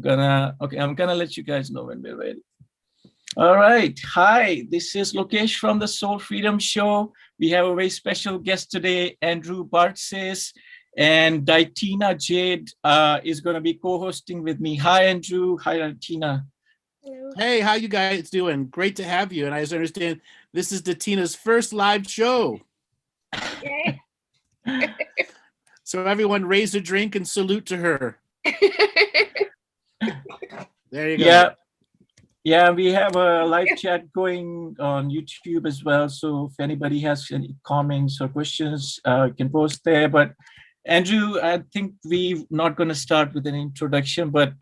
I'm gonna let you guys know when we're ready. All right. Hi, this is Lokesh from the Soul Freedom Show. We have a very special guest today, Andrew Bartzis, and DiTina Jade is going to be co-hosting with me. Hi, Andrew. Hi, DiTina. Hello. Hey, how you guys doing? Great to have you. And I understand this is DiTina's first live show. Yay. So everyone raise a drink and salute to her. There you go. Yeah, we have a live chat going on YouTube as well. So if anybody has any comments or questions, you can post there. But Andrew, I think we're not going to start with an introduction, but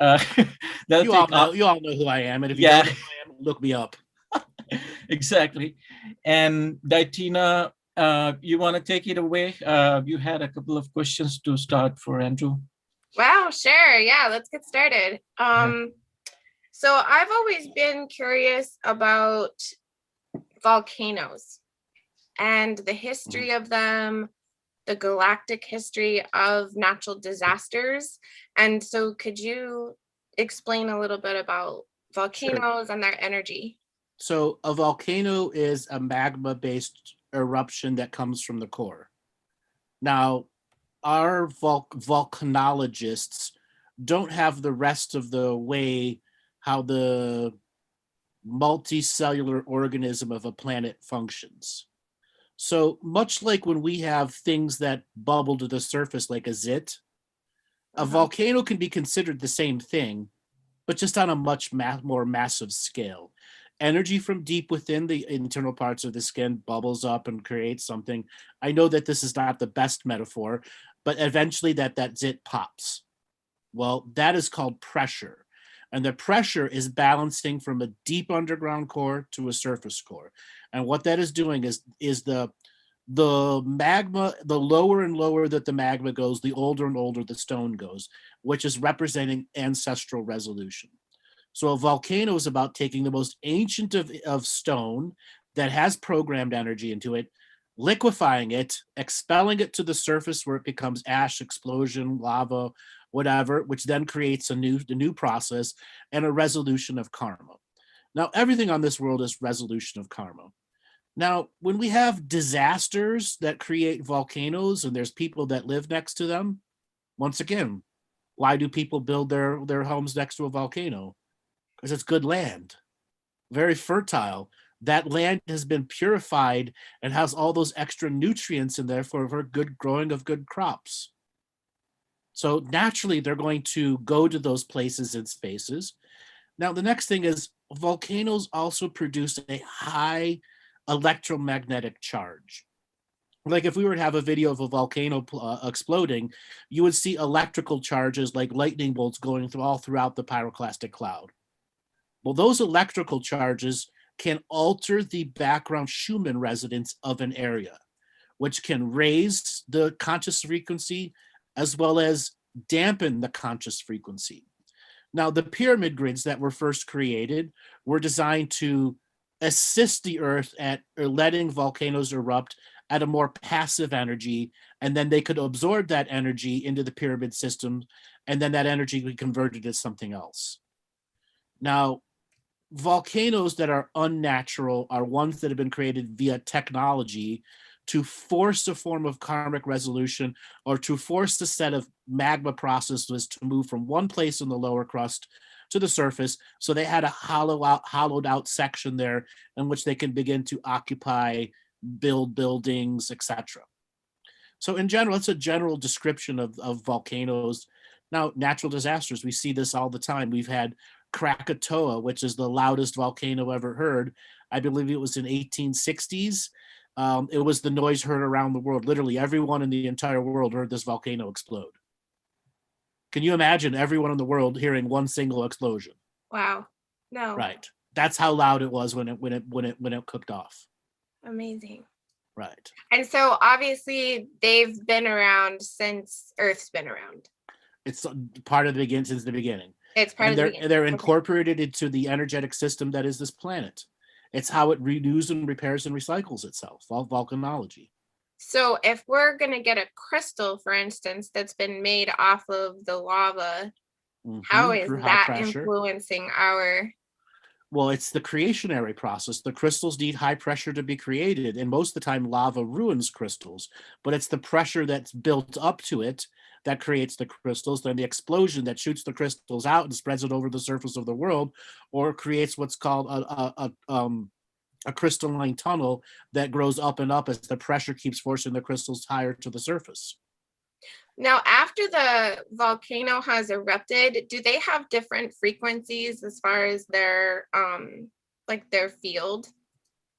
you all know who I am. And if you don't know who I am, look me up. Exactly. And DiTina, you want to take it away? You had a couple of questions to start for Andrew. Wow, sure. Yeah, let's get started. So I've always been curious about volcanoes and the history of them, the galactic history of natural disasters. And so could you explain a little bit about volcanoes and their energy? So a volcano is a magma-based eruption that comes from the core. Now, our volcanologists don't have the rest of the way how the multicellular organism of a planet functions. So much like when we have things that bubble to the surface like a zit, a volcano can be considered the same thing, but just on a much more massive scale. Energy from deep within the internal parts of the skin bubbles up and creates something. I know that this is not the best metaphor, but eventually that zit pops. Well, that is called pressure. And the pressure is balancing from a deep underground core to a surface core. And what that is doing is the magma, the lower and lower that the magma goes, the older and older the stone goes, which is representing ancestral resolution. So a volcano is about taking the most ancient of stone that has programmed energy into it, liquefying it, expelling it to the surface where it becomes ash, explosion, lava, whatever, which then creates the new process and a resolution of karma. Now, everything on this world is resolution of karma. Now, when we have disasters that create volcanoes and there's people that live next to them, once again, why do people build their homes next to a volcano? Because it's good land, very fertile. That land has been purified and has all those extra nutrients in there for good growing of good crops. So naturally, they're going to go to those places and spaces. Now, the next thing is volcanoes also produce a high electromagnetic charge. Like if we were to have a video of a volcano exploding, you would see electrical charges like lightning bolts going all throughout the pyroclastic cloud. Well, those electrical charges can alter the background Schumann resonance of an area, which can raise the conscious frequency as well as dampen the conscious frequency. Now, the pyramid grids that were first created were designed to assist the earth at letting volcanoes erupt at a more passive energy, and then they could absorb that energy into the pyramid system, and then that energy could be converted to something else. Now, volcanoes that are unnatural are ones that have been created via technology to force a form of karmic resolution or to force the set of magma processes to move from one place in the lower crust to the surface. So they had a hollowed out section there in which they can begin to occupy, build buildings, etc. So in general, it's a general description of volcanoes. Now, natural disasters, we see this all the time. We've had Krakatoa, which is the loudest volcano ever heard. I believe it was in 1860s. It was the noise heard around the world. Literally everyone in the entire world heard this volcano explode. Can you imagine everyone in the world hearing one single explosion? Wow. No. Right. That's how loud it was when it cooked off. Amazing. Right. And so obviously they've been around since Earth's been around. It's part of the beginning, since the beginning. It's part of the beginning. They're incorporated into the energetic system that is this planet. It's how it renews and repairs and recycles itself, volcanology. So if we're going to get a crystal, for instance, that's been made off of the lava, How is through high that pressure. influencing our? Well, it's the creationary process. The crystals need high pressure to be created, and most of the time lava ruins crystals, but it's the pressure that's built up to it that creates the crystals, then the explosion that shoots the crystals out and spreads it over the surface of the world, or creates what's called a crystalline tunnel that grows up and up as the pressure keeps forcing the crystals higher to the surface. Now, after the volcano has erupted, do they have different frequencies as far as their like their field?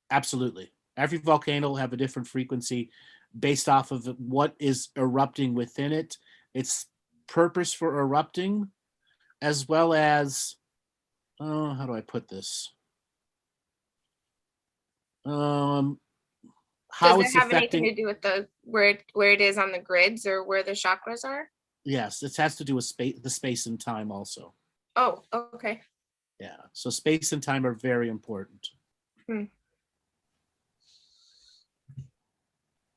Absolutely. Every volcano will have a different frequency based off of what is erupting within it, its purpose for erupting, as well as, how do I put this? How Does it's it have anything affecting. to do with the where it is on the grids or where the chakras are? Yes, it has to do with the space and time also. Oh, okay. Yeah, so space and time are very important.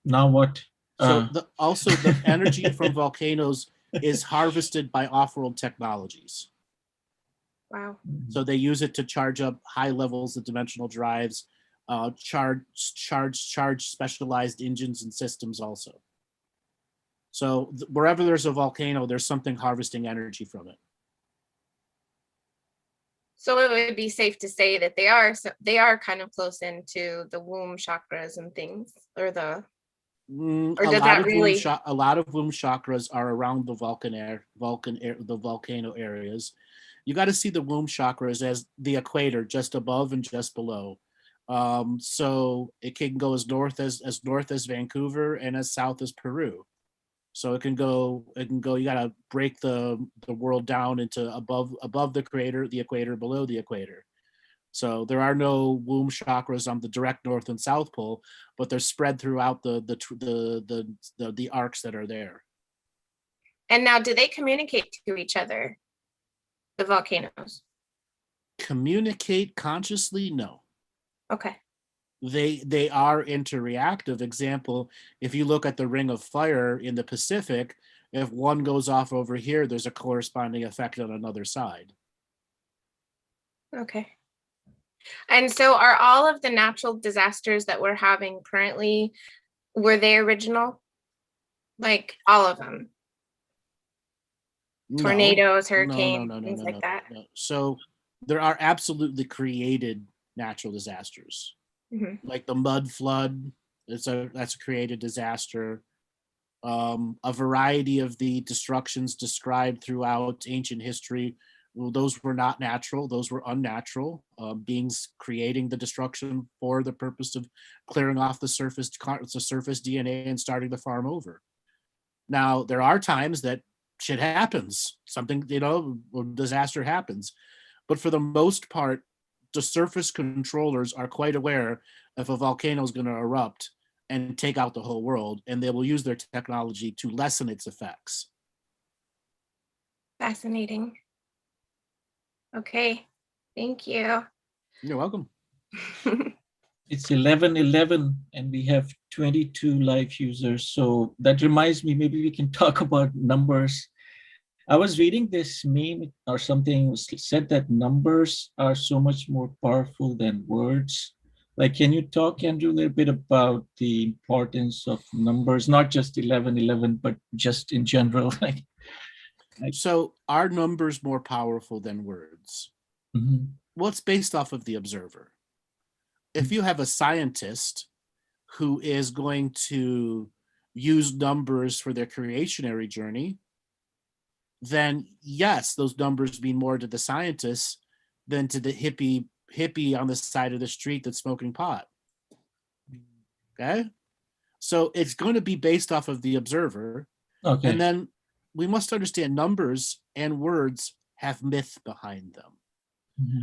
Now what? So also the energy from volcanoes is harvested by off-world technologies. Wow. So they use it to charge up high levels of dimensional drives, charge specialized engines and systems also. So wherever there's a volcano, there's something harvesting energy from it. So it would be safe to say that they are kind of close into the womb chakras and things, or the or does that really? A lot of womb chakras are around the the volcano areas. You got to see the womb chakras as the equator, just above and just below. So it can go as north as Vancouver and as south as Peru. So it can go. You got to break the world down into above the equator, below the equator. So there are no womb chakras on the direct north and south pole, but they're spread throughout the arcs that are there. And now, do they communicate to each other? The volcanoes Communicate consciously? No. Okay. They are interreactive. Example, if you look at the Ring of Fire in the Pacific, if one goes off over here, there's a corresponding effect on another side. Okay. And so are all of the natural disasters that we're having currently, were they original? Like all of them? No. Tornadoes, hurricanes, things like that. No. So there are absolutely created natural disasters. Like the mud flood, that's a created disaster. A variety of the destructions described throughout ancient history, well, those were not natural, those were unnatural. Beings creating the destruction for the purpose of clearing off the surface DNA and starting the farm over. Now, there are times that shit happens, something, disaster happens. But for the most part, the surface controllers are quite aware if a volcano is going to erupt and take out the whole world, and they will use their technology to lessen its effects. Fascinating. Okay, thank you. You're welcome. It's 11:11 and we have 22 live users. So that reminds me, maybe we can talk about numbers. I was reading this meme or something said that numbers are so much more powerful than words. Like, can you talk, Andrew, a little bit about the importance of numbers, not just 11:11, but just in general? So are numbers more powerful than words? Well, it's based off of the observer. If you have a scientist who is going to use numbers for their creationary journey, then yes, those numbers mean more to the scientists than to the hippie on the side of the street that's smoking pot. Okay? So it's going to be based off of the observer. Okay. And then we must understand numbers and words have myth behind them.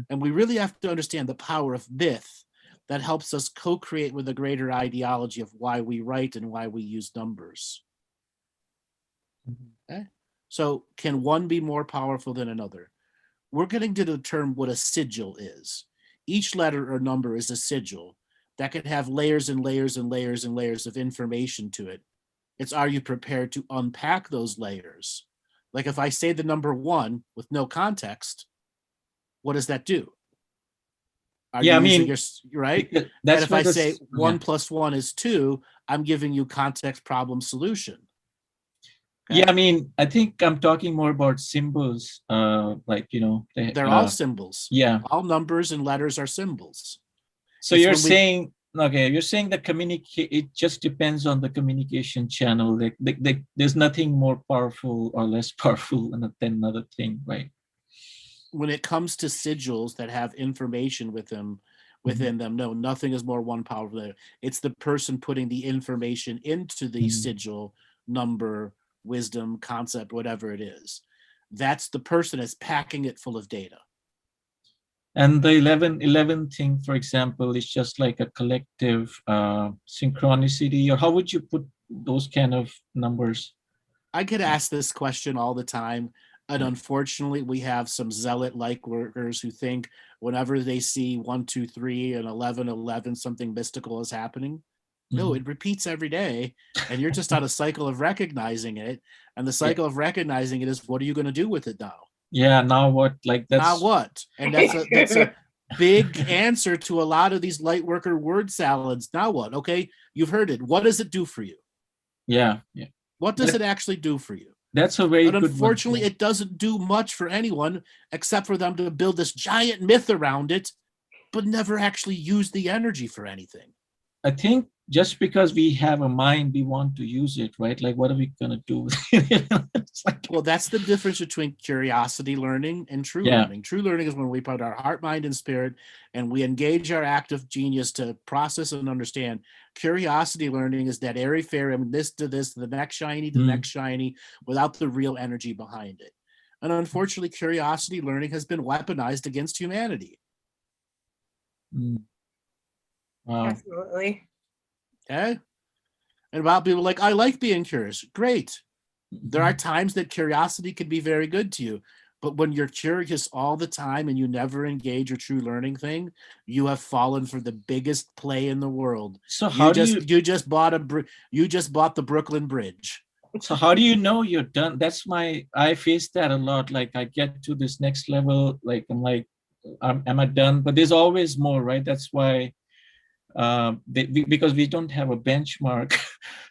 And we really have to understand the power of myth that helps us co-create with a greater ideology of why we write and why we use numbers. Okay? So can one be more powerful than another? We're getting to the term what a sigil is. Each letter or number is a sigil that can have layers and layers and layers and layers of information to it. It's, are you prepared to unpack those layers Like if I say the number 1 with no context, what does that do? Are Yeah, I you using mean, right? because And that's if where I say this, 1 + 1 is 2, I'm giving you context, problem, solution. yeah, I Okay? mean, I think I'm talking more about symbols, like, They're all symbols. yeah. All numbers and letters are symbols. So It's you're when we saying, okay, you're saying the it just depends on the communication channel. There's nothing more powerful or less powerful than another thing, right? when it comes to sigils that have information within them, no, nothing is more one powerful than it's the person putting the information into the sigil, number, wisdom, concept, whatever it is. That's the person that's packing it full of data. And the 11 thing, for example, is just like a collective synchronicity, or how would you put those kind of numbers? I get asked this question all the time. And unfortunately, we have some zealot like workers who think whenever they see 1, 2, 3 and 11, 11, something mystical is happening. No, it repeats every day. And you're just on a cycle of recognizing it. And the cycle of recognizing it is, what are you going to do with it now? Yeah, now what? Like Now that's what? And that's a big answer to a lot of these light worker word salads. Now what? Okay, you've heard it. What does it do for you? yeah. What does it actually do for you? That's a very And good one. unfortunately, it doesn't do much for anyone except for them to build this giant myth around it, but never actually use the energy for anything. I think just because we have a mind, we want to use it, right? Like, what are we gonna do with it? It's like, Well, that's the difference between curiosity learning and true Yeah. learning. True learning is when we put our heart, mind, and spirit, and we engage our active genius to process and understand. Curiosity learning is that airy fairy, I mean, this to this, to the next shiny, to the next shiny, without the real energy behind it. And unfortunately, curiosity learning has been weaponized against humanity. Wow. Absolutely. Okay? And about people like, I like being curious. Great. There are times that curiosity can be very good to you, but when you're curious all the time and you never engage a true learning thing, you have fallen for the biggest play in the world. So how do you just bought the Brooklyn Bridge. So how do you know you're done? I face that a lot. Like I get to this next level, like I'm like, am I done? But there's always more, right? That's why, because we don't have a benchmark.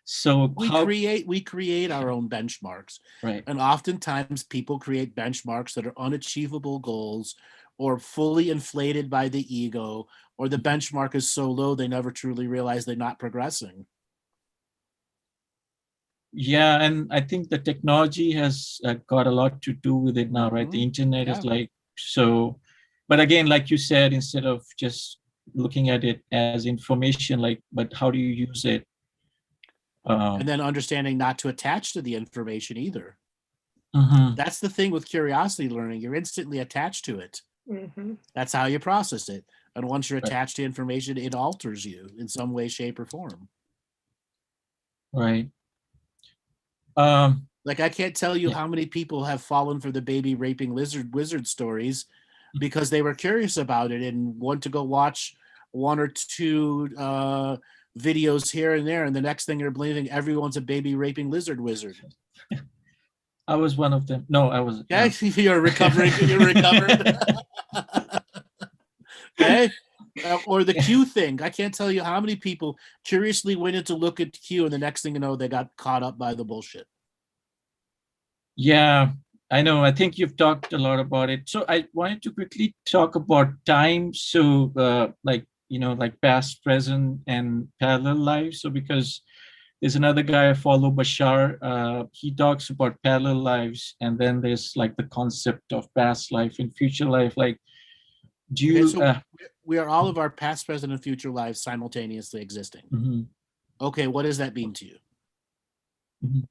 So we create our own benchmarks, right? And oftentimes people create benchmarks that are unachievable goals or fully inflated by the ego, or the benchmark is so low they never truly realize they're not progressing. Yeah, and I think the technology has got a lot to do with it now, right? The internet is like so. But again, like you said, instead of just looking at it as information, like, but how do you use it? And then understanding not to attach to the information either. That's the thing with curiosity learning. You're instantly attached to it. That's how you process it. And once you're attached to information, it alters you in some way, shape, or form. Right. Like I can't tell you how many people have fallen for the baby raping wizard stories because they were curious about it and want to go watch 1 or 2 videos here and there, and the next thing you're believing everyone's a baby raping lizard wizard. I was one of them. No, I was. Yeah, you're recovering. You're recovered. Okay. Or the Q thing. I can't tell you how many people curiously went in to look at Q, and the next thing you know, they got caught up by the bullshit. Yeah, I know. I think you've talked a lot about it. So I wanted to quickly talk about time. So, like past, present, and parallel lives. So because there's another guy I follow, Bashar. He talks about parallel lives, and then there's like the concept of past life and future life. Like, do you? So we are all of our past, present, and future lives simultaneously existing. Okay, what does that mean to you?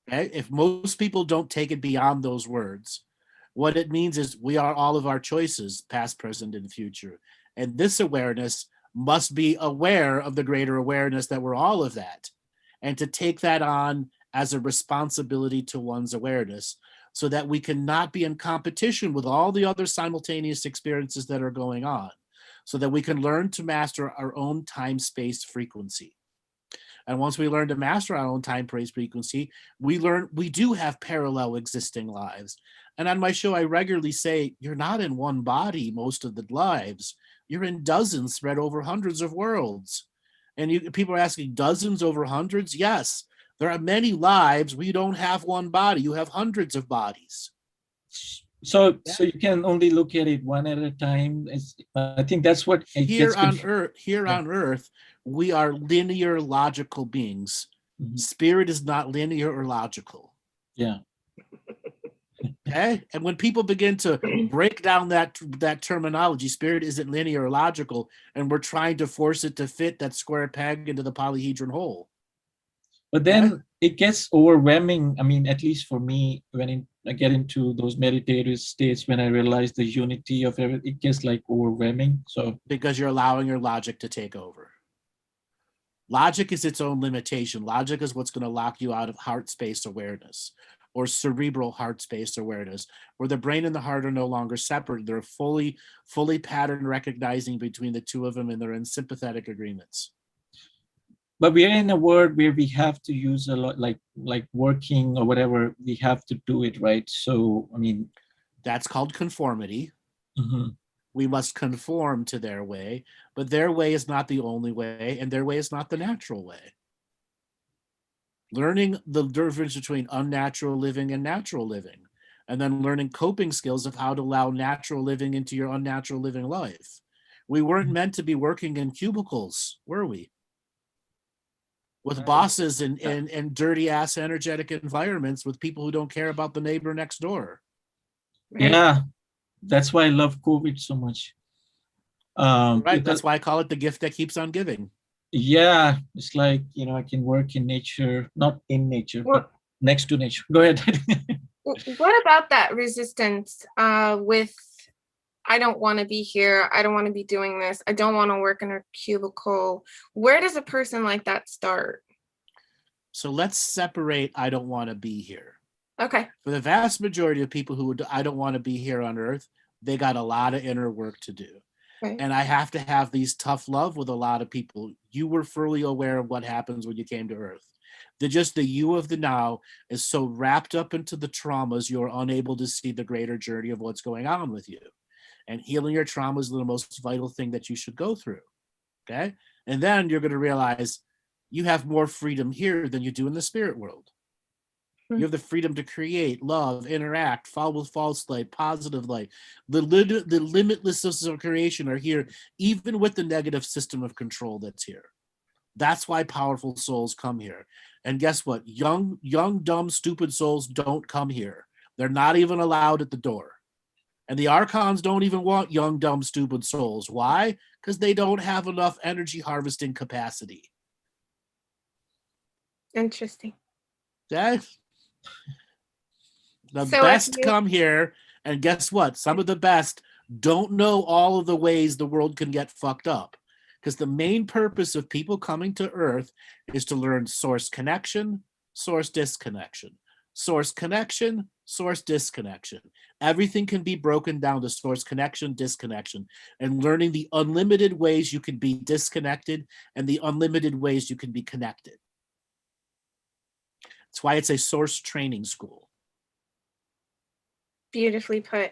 Okay? If most people don't take it beyond those words, what it means is we are all of our choices, past, present, and future. And this awareness must be aware of the greater awareness that we're all of that, and to take that on as a responsibility to one's awareness so that we cannot be in competition with all the other simultaneous experiences that are going on, so that we can learn to master our own time-space frequency. And once we learn to master our own time, praise, frequency, we do have parallel existing lives. And on my show, I regularly say, you're not in one body most of the lives. You're in dozens spread over hundreds of worlds. And people are asking, dozens over hundreds? Yes, there are many lives where you don't have one body. You have hundreds of bodies. So you can only look at it one at a time. I think that's what it here gets on Earth, we are linear, logical beings. Mhm. Spirit is not linear or logical. Yeah. Okay, and when people begin to break down that terminology, spirit isn't linear or logical, and we're trying to force it to fit that square peg into the polyhedron hole. But then it gets overwhelming. I mean, at least for me, when I get into those meditative states, when I realize the unity of everything, it gets like overwhelming. So because you're allowing your logic to take over. Logic is its own limitation. Logic is what's going to lock you out of heart space awareness, or cerebral heart space awareness, where the brain and the heart are no longer separate. They're fully pattern recognizing between the two of them, and they're in sympathetic agreements. but we're in a world where we have to use a lot, like working or whatever, we have to do it, right? So, I mean, that's called conformity. Mm-hmm. We must conform to their way, but their way is not the only way, and their way is not the natural way. Learning the difference between unnatural living and natural living, and then learning coping skills of how to allow natural living into your unnatural living life. We weren't meant to be working in cubicles, were we? With bosses and dirty ass energetic environments with people who don't care about the neighbor next door. Yeah, that's why I love COVID so much. Right, that's why I call it the gift that keeps on giving. Yeah, it's like, I can work in nature, not in nature, but next to nature. Go ahead. What about that resistance with, I don't want to be here, I don't want to be doing this, I don't want to work in a cubicle? Where does a person like that start? So let's separate I don't want to be here. Okay. For the vast majority of people who I don't want to be here on Earth, they got a lot of inner work to do. Right. And I have to have these tough love with a lot of people. You were fully aware of what happens when you came to Earth. The you of the now is so wrapped up into the traumas, you're unable to see the greater journey of what's going on with you. And healing your trauma is the most vital thing that you should go through. Okay. And then you're going to realize you have more freedom here than you do in the spirit world. You have the freedom to create, love, interact, follow with false light, positive light. The limitless systems of creation are here, even with the negative system of control that's here. That's why powerful souls come here. And guess what? Young, dumb, stupid souls don't come here. They're not even allowed at the door. And the archons don't even want young, dumb, stupid souls. Why? Because they don't have enough energy harvesting capacity. Interesting. Okay? The best come here, and guess what? Some of the best don't know all of the ways the world can get fucked up. Because the main purpose of people coming to Earth is to learn source connection, source disconnection. Source connection, source disconnection. Everything can be broken down to source connection, disconnection, and learning the unlimited ways you can be disconnected and the unlimited ways you can be connected. That's why it's a source training school. Beautifully put.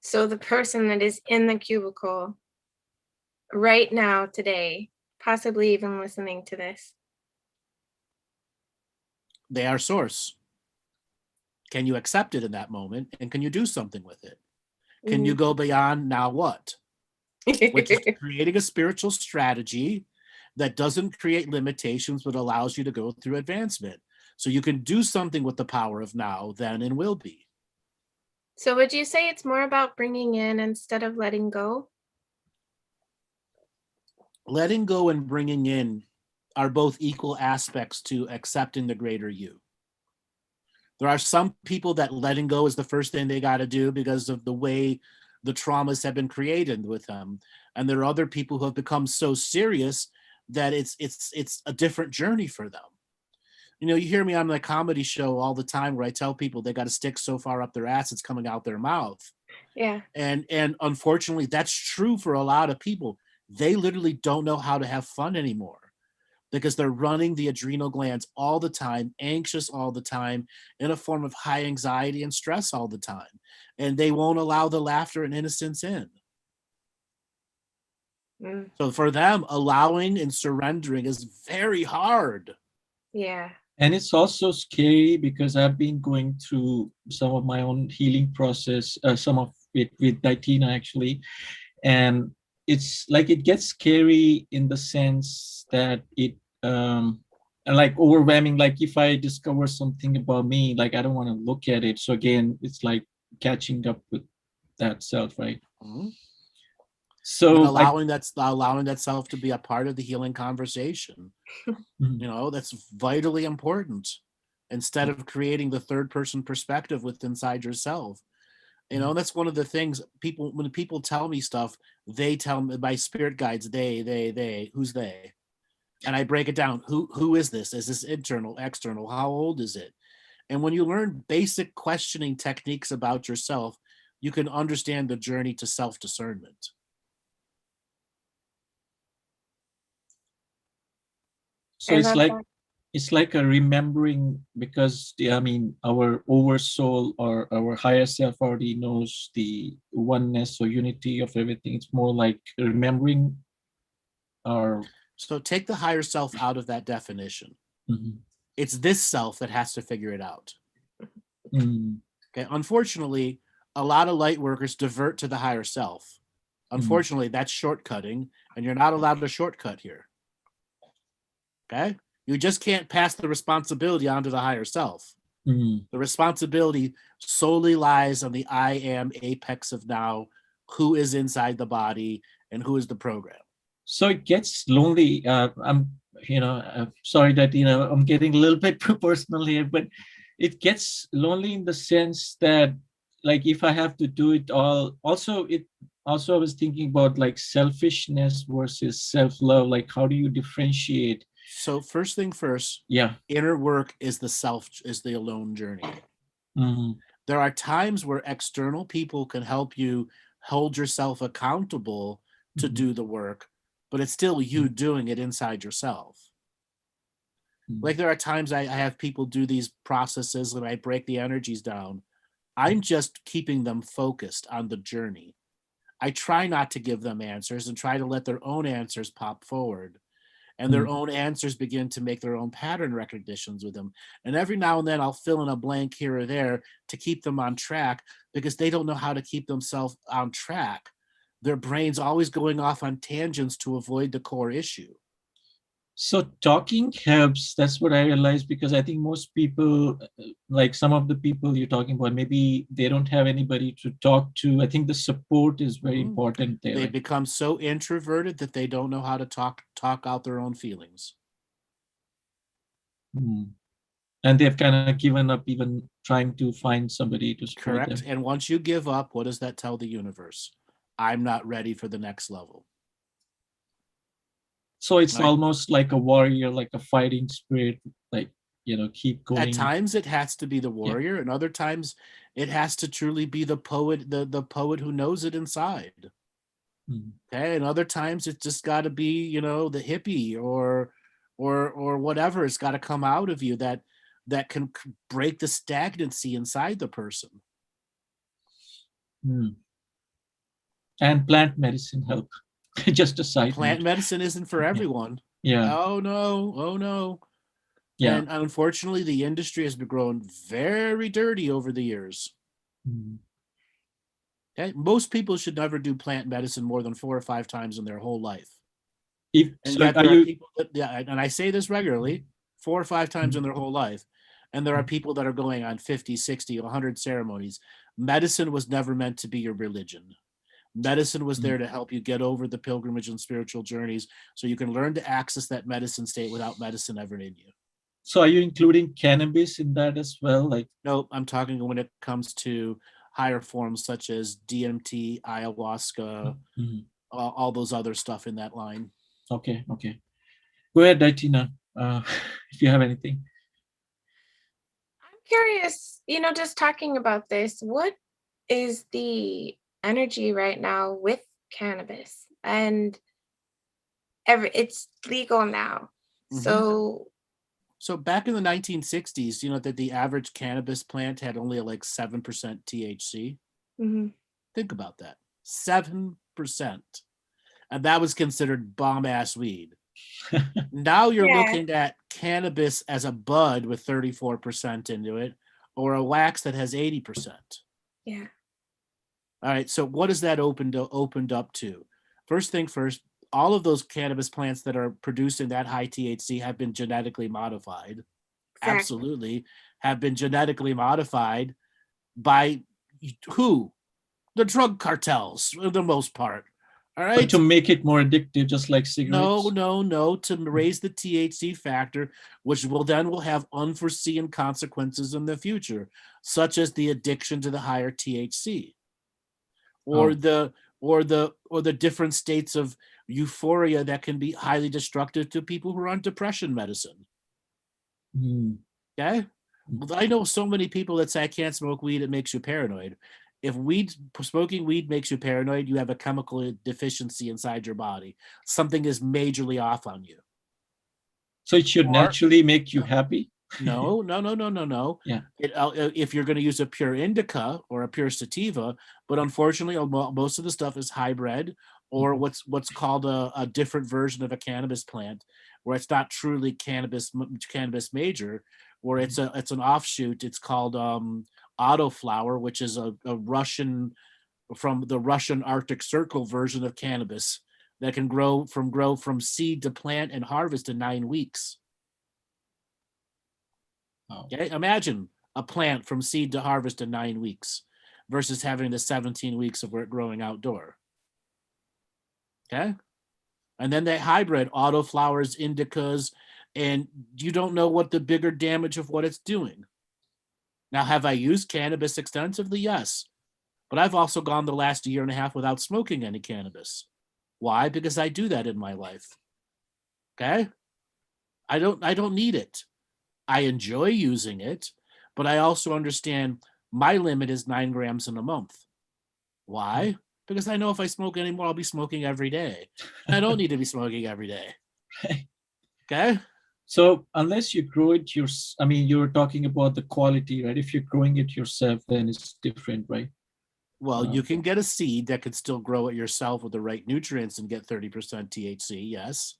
So the person that is in the cubicle right now, today, possibly even listening to this, they are source. Can you accept it in that moment? And can you do something with it? Can you go beyond now what? Which is creating a spiritual strategy that doesn't create limitations, but allows you to go through advancement. So you can do something with the power of now, then, and will be. So would you say it's more about bringing in instead of letting go? Letting go and bringing in are both equal aspects to accepting the greater you. There are some people that letting go is the first thing they got to do because of the way the traumas have been created with them. And there are other people who have become so serious that it's a different journey for them. You hear me on my comedy show all the time where I tell people they got to stick so far up their ass it's coming out their mouth. Yeah. And unfortunately, that's true for a lot of people. They literally don't know how to have fun anymore. because they're running the adrenal glands all the time, anxious all the time, in a form of high anxiety and stress all the time. And they won't allow the laughter and innocence in. Mm, So for them, allowing and surrendering is very hard. yeah. And it's also scary because I've been going through some of my own healing process, some of it with DiTina actually. And it's like it gets scary in the sense that it like overwhelming. Like if I discover something about me, like I don't want to look at it. So again, it's like catching up with that self, right? Mhm. And So I allowing that self to be a part of the healing conversation. Mhm. You know, that's vitally important. Instead of creating the third person perspective with inside yourself. You know, that's one of the things people, when people tell me stuff, they tell me, my spirit guides, they, who's they? And I break it down. Who is this? Is this internal, external? How old is it? And when you learn basic questioning techniques about yourself, you can understand the journey to self-discernment. so I it's love like that. it's like a remembering, because I mean our oversoul or our higher self already knows the oneness or unity of everything. It's more like remembering our So take the higher self out of that definition. Mhm. It's this self that has to figure it out. Mm, Okay. Unfortunately, a lot of light workers divert to the higher self. Unfortunately, that's shortcutting, and you're not allowed to shortcut here. Okay. You just can't pass the responsibility onto the higher self. mm. The responsibility solely lies on the I am apex of now, who is inside the body and who is the program. So it gets lonely. I'm, sorry that, I'm getting a little bit personal here, but it gets lonely in the sense that, like, if I have to do it all, also I was thinking about like selfishness versus self-love. Like, how do you differentiate? So first thing first, Yeah. inner work is the alone journey. Mhm. There are times where external people can help you hold yourself accountable to Mhm. do the work, but it's still you doing it inside yourself. Like there are times I have people do these processes and I break the energies down. I'm just keeping them focused on the journey. I try not to give them answers and try to let their own answers pop forward. And their own answers begin to make their own pattern recognitions with them. And every now and then I'll fill in a blank here or there to keep them on track, because they don't know how to keep themselves on track. Their brain's always going off on tangents to avoid the core issue. So talking helps. That's what I realized, because I think most people, like some of the people you're talking about, maybe they don't have anybody to talk to. I think the support is very important there. They Like, become so introverted that they don't know how to talk out their own feelings. and they've kind of given up even trying to find somebody to support Correct. them. And once you give up, what does that tell the universe? I'm not ready for the next level. So it's Right. almost like a warrior, like a fighting spirit, like, keep going. At times it has to be the warrior, and other times it has to truly be the poet, the poet who knows it inside. Okay. And other times it's just got to be, the hippie or whatever. It's got to come out of you that can break the stagnancy inside the person. And plant medicine help. Just a side Plant note. medicine isn't for everyone. Yeah. Oh no. Yeah. And unfortunately, the industry has been grown very dirty over the years. Okay? Most people should never do plant medicine more than 4 or 5 times in their whole life. And yet there are people that, and I say this regularly, 4 or 5 times in their whole life. And there are people that are going on 50, 60, 100 ceremonies. Medicine was never meant to be your religion. Medicine was there to help you get over the pilgrimage and spiritual journeys so you can learn to access that medicine state without medicine ever in you. So are you including cannabis in that as well? Like, no, I'm talking when it comes to higher forms such as DMT, ayahuasca, all those other stuff in that line. Okay. Go ahead, DiTina, if you have anything. I'm curious, just talking about this, what is the energy right now with cannabis? And it's legal now. So back in the 1960s, you know that the average cannabis plant had only like 7% THC. mhm. Think about that. 7%. And that was considered bomb-ass weed. Now you're Yeah. looking at cannabis as a bud with 34% into it, or a wax that has 80%. Yeah. All right, so what has that opened up to? First thing first, all of those cannabis plants that are producing that high THC have been genetically modified. Exactly. Absolutely, have been genetically modified by who? The drug cartels, for the most part. All But right. to make it more addictive, just like cigarettes. No. To raise the THC factor, which will have unforeseen consequences in the future, such as the addiction to the higher THC, or the different states of euphoria that can be highly destructive to people who are on depression medicine. Mm. Okay. Well, I know so many people that say I can't smoke weed, it makes you paranoid. If smoking weed makes you paranoid, you have a chemical deficiency inside your body. Something is majorly off on you. So it should naturally make you happy? No. Yeah. If you're going to use a pure indica or a pure sativa, but unfortunately, most of the stuff is hybrid or what's called a different version of a cannabis plant, where it's not truly cannabis major, where it's an offshoot. It's called autoflower, which is a Russian, from the Russian Arctic Circle version of cannabis that can grow from seed to plant and harvest in 9 weeks. Oh. Okay, imagine a plant from seed to harvest in 9 weeks versus having the 17 weeks of it growing outdoor. Okay, and then they hybrid autoflowers, indicas, and you don't know what the bigger damage of what it's doing. Now, have I used cannabis extensively? Yes. But I've also gone the last year and a half without smoking any cannabis. Why? Because I do that in my life. Okay? I don't need it. I enjoy using it, but I also understand my limit is 9 grams in a month. Why? Because I know if I smoke anymore, I'll be smoking every day. I don't need to be smoking every day. Okay? So unless you grow it you're talking about the quality, right? If you're growing it yourself, then it's different, right? Well, you can get a seed that could still grow it yourself with the right nutrients and get 30% THC, yes.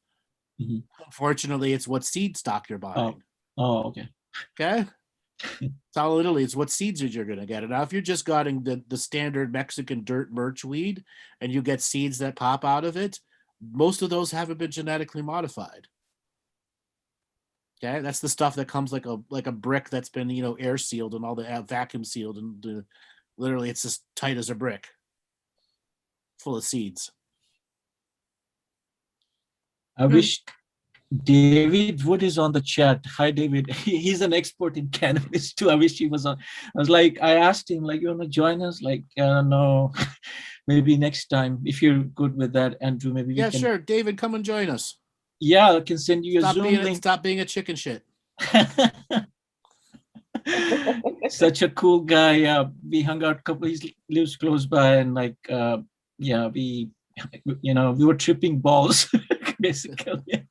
Mhm. Unfortunately, it's what seed stock you're buying. Oh, okay. Okay? So literally, it's what seeds you're going to get. Now, if you're just getting the standard Mexican dirt merch weed and you get seeds that pop out of it, most of those haven't been genetically modified. Okay, that's the stuff that comes like a brick that's been air sealed and all the vacuum sealed, and literally it's as tight as a brick, full of seeds. I wish David Wood is on the chat. Hi, David. He's an expert in cannabis too. I wish he was on. I asked him, you want to join us? No, maybe next time if you're good with that, Andrew. Maybe we can. Yeah, sure. David, come and join us. Yeah, I can send you a Zoom link. Stop being a chicken shit. Such a cool guy. We hung out he lives close by, and we were tripping balls basically.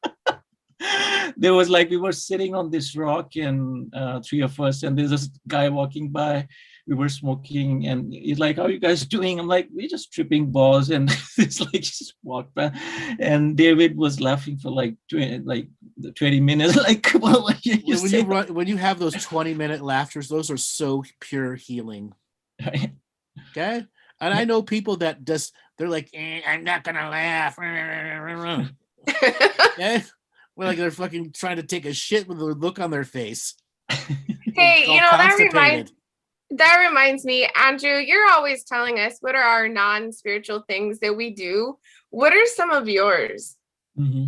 There was we were sitting on this rock, and 3 of us, and there's this guy walking by. We were smoking, and he's like, "How are you guys doing?" I'm like, "We're just tripping balls," and it's just walked by, and David was laughing for 20 minutes. When you have those 20-minute laughters, those are so pure healing. Right? Okay, and I know people that they're like, I'm not gonna laugh. Okay, well, they're fucking trying to take a shit with a look on their face. Hey, that reminds me, Andrew, you're always telling us what are our non-spiritual things that we do. What are some of yours? Mm-hmm.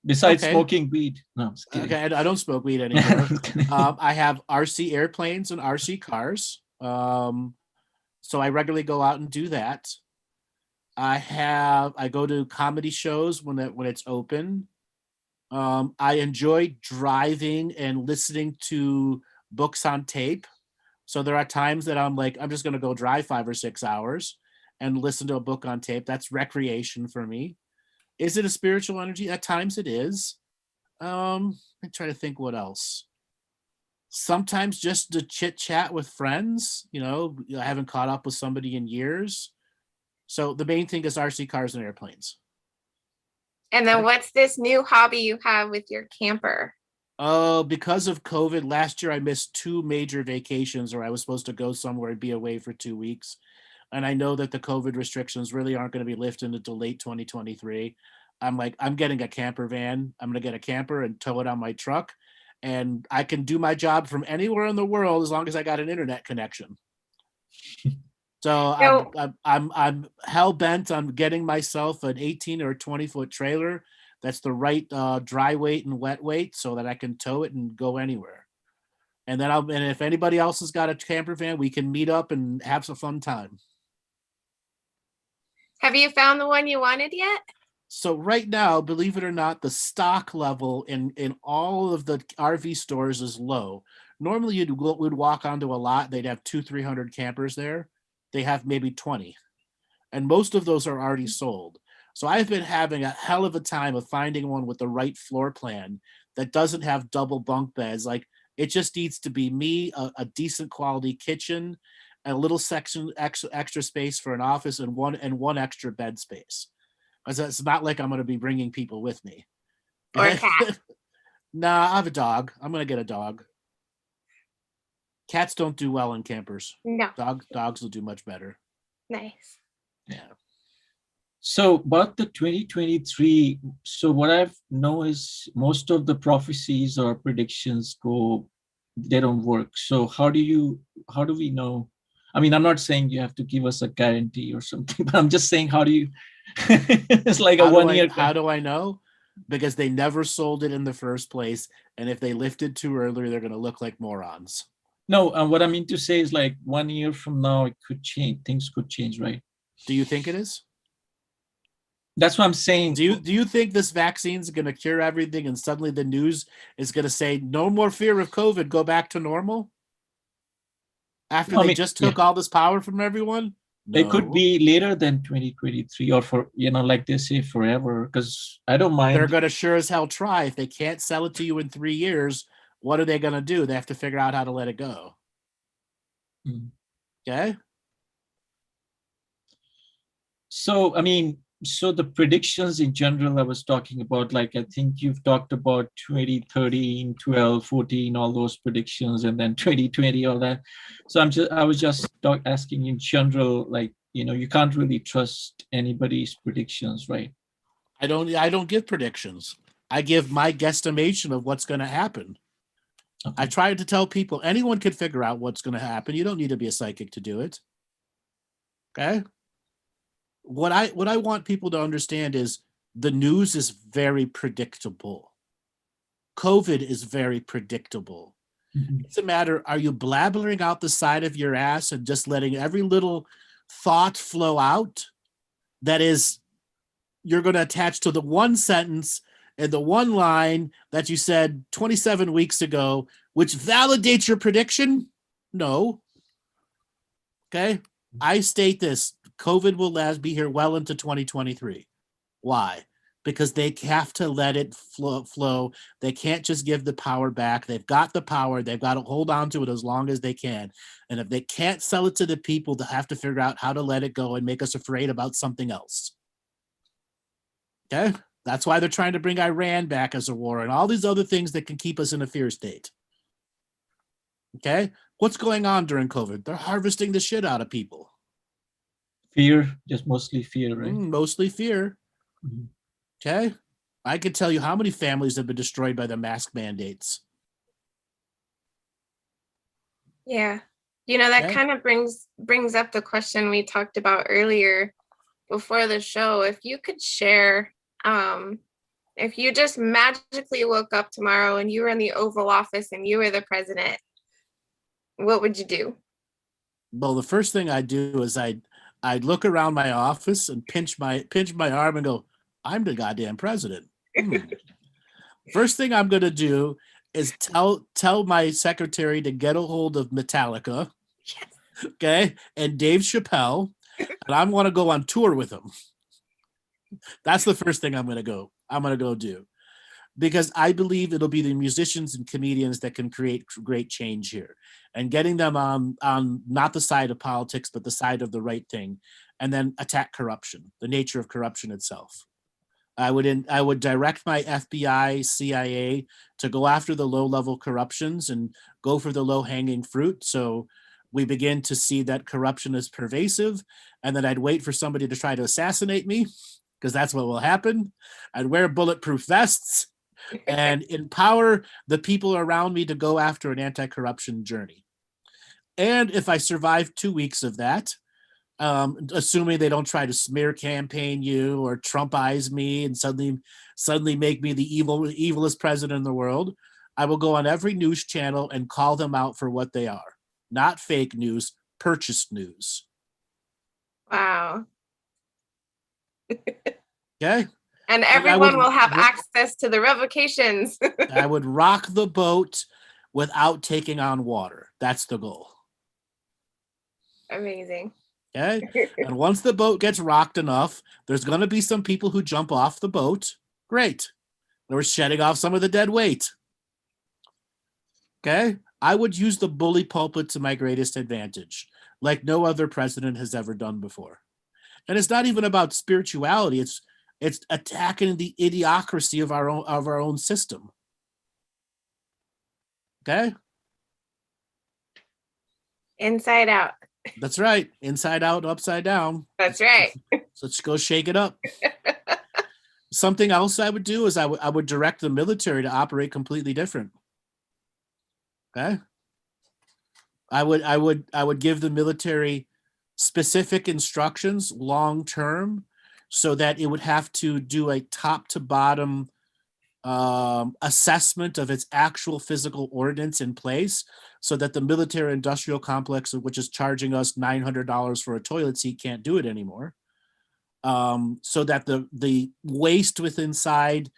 Besides smoking weed. No, I'm just kidding. Okay, I don't smoke weed anymore. I have RC airplanes and RC cars. So I regularly go out and do that. I go to comedy shows when it's open. I enjoy driving and listening to books on tape. So there are times that I'm just going to go drive 5 or 6 hours and listen to a book on tape. That's recreation for me. Is it a spiritual energy? At times it is. I try to think what else. Sometimes just to chit chat with friends. I haven't caught up with somebody in years. So the main thing is RC cars and airplanes. And then what's this new hobby you have with your camper? Oh, because of COVID, last year I missed 2 major vacations where I was supposed to go somewhere and be away for 2 weeks. And I know that the COVID restrictions really aren't going to be lifted until late 2023. I'm like, I'm getting a camper van. I'm going to get a camper and tow it on my truck. And I can do my job from anywhere in the world as long as I got an internet connection. So No. I'm hell bent on getting myself an 18 or 20-foot trailer that's the right dry weight and wet weight so that I can tow it and go anywhere. And then and if anybody else has got a camper van, we can meet up and have some fun time. Have you found the one you wanted yet? So right now, believe it or not, the stock level in all of the RV stores is low. Normally you'd walk onto a lot, they'd have 200-300 campers there. They have maybe 20. And most of those are already sold. So I've been having a hell of a time of finding one with the right floor plan that doesn't have double bunk beds. Like, it just needs to be me, a decent quality kitchen, a little section, extra space for an office, and one extra bed space. Because it's not like I'm going to be bringing people with me. Or a cat? Nah, I have a dog. I'm going to get a dog. Cats don't do well in campers. No. Dogs will do much better. Nice. Yeah. So about the 2023, so what I've know is most of the prophecies or predictions they don't work. So how do we know? I mean, I'm not saying you have to give us a guarantee or something, but I'm just saying, how do you, it's like a 1 year. How do I know? Because they never sold it in the first place. And if they lifted too early, they're going to look like morons. No, what I mean to say is, like, 1 year from now, it could change. Things could change, right? Do you think it is? That's what I'm saying. Do you think this vaccine is going to cure everything and suddenly the news is going to say no more fear of COVID, go back to normal? After they just took all this power from everyone? No. It could be later than 2023, or for, like they say, forever, because I don't mind. They're going to sure as hell try. If they can't sell it to you in 3 years, what are they going to do? They have to figure out how to let it go. Okay? So, I mean, so the predictions in general I was talking about, like, I think you've talked about 2013, 12, 14, all those predictions, and then 2020, all that. So I was just asking in general, like, you can't really trust anybody's predictions, right? I don't give predictions. I give my guesstimation of what's going to happen. Okay. I try to tell people anyone can figure out what's going to happen. You don't need to be a psychic to do it. Okay? What I want people to understand is the news is very predictable. COVID is very predictable. Mm-hmm. It's a matter, are you blabbering out the side of your ass and just letting every little thought flow out? That is, you're going to attach to the one sentence and the one line that you said 27 weeks ago, which validates your prediction? No. Okay? I state this. COVID will be here well into 2023. Why? Because they have to let it flow. They can't just give the power back. They've got the power. They've got to hold on to it as long as they can. And if they can't sell it to the people, they have to figure out how to let it go and make us afraid about something else. Okay? That's why they're trying to bring Iran back as a war and all these other things that can keep us in a fear state. Okay? What's going on during COVID? They're harvesting the shit out of people. Fear, just mostly fear, right? Mostly fear. Mm-hmm. Okay? I could tell you how many families have been destroyed by the mask mandates. Yeah. That kind of brings up the question we talked about earlier before the show. If you could share, if you just magically woke up tomorrow and you were in the Oval Office and you were the president, what would you do? Well, the first thing I'd do is I'd look around my office and pinch my arm and go, I'm the goddamn president. First thing I'm going to do is tell my secretary to get a hold of Metallica, okay, and Dave Chappelle, and I'm going to go on tour with them. That's the first thing I'm going to go do. because I believe it'll be the musicians and comedians that can create great change here, and getting them on not the side of politics, but the side of the right thing, and then attack corruption, the nature of corruption itself. I would direct my FBI, CIA to go after the low-level corruptions and go for the low-hanging fruit. So we begin to see that corruption is pervasive, and then I'd wait for somebody to try to assassinate me, because that's what will happen. I'd wear bulletproof vests and empower the people around me to go after an anti-corruption journey. And if I survive 2 weeks of that, assuming they don't try to smear campaign you or Trumpize me and suddenly make me the evilest president in the world, I will go on every news channel and call them out for what they are. Not fake news, purchased news. Wow. Okay? And everyone will have access to the revocations. I would rock the boat without taking on water. That's the goal. Amazing. Okay. And once the boat gets rocked enough, there's going to be some people who jump off the boat. Great. We're shedding off some of the dead weight. Okay. I would use the bully pulpit to my greatest advantage, like no other president has ever done before. And it's not even about spirituality. It's attacking the idiocracy of our own system. Okay. Inside out. That's right. Inside out, upside down. That's right. So let's go shake it up. Something else I would do is I would direct the military to operate completely different. Okay. I would give the military specific instructions long term, so that it would have to do a top to bottom assessment of its actual physical ordinance in place, so that the military industrial complex, which is charging us $900 for a toilet seat, can't do it anymore. So that the waste within inside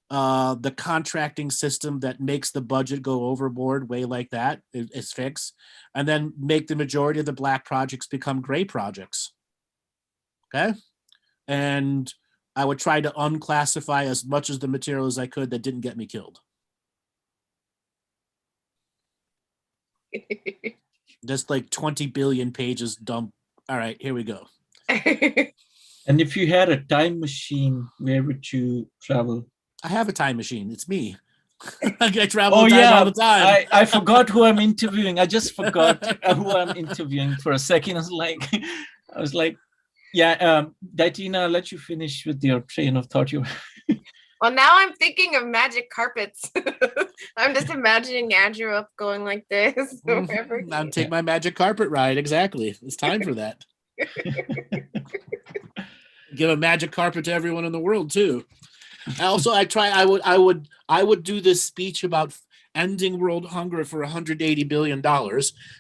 the contracting system that makes the budget go overboard way like that is fixed, and then make the majority of the black projects become gray projects. Okay. And I would try to unclassify as much as the material as I could that didn't get me killed. Just like 20 billion pages dump. All right, here we go. And if you had a time machine, where would you travel? I have a time machine. It's me. I travel all the time. I forgot who I'm interviewing. I just forgot who I'm interviewing for a second. I was like, yeah, DiTina, I'll let you finish with your train of thought. Well, now I'm thinking of magic carpets. I'm just imagining Andrew up going like this. I'll take my magic carpet ride. Exactly. It's time for that. Give a magic carpet to everyone in the world too. I would do this speech about ending world hunger for $180 billion,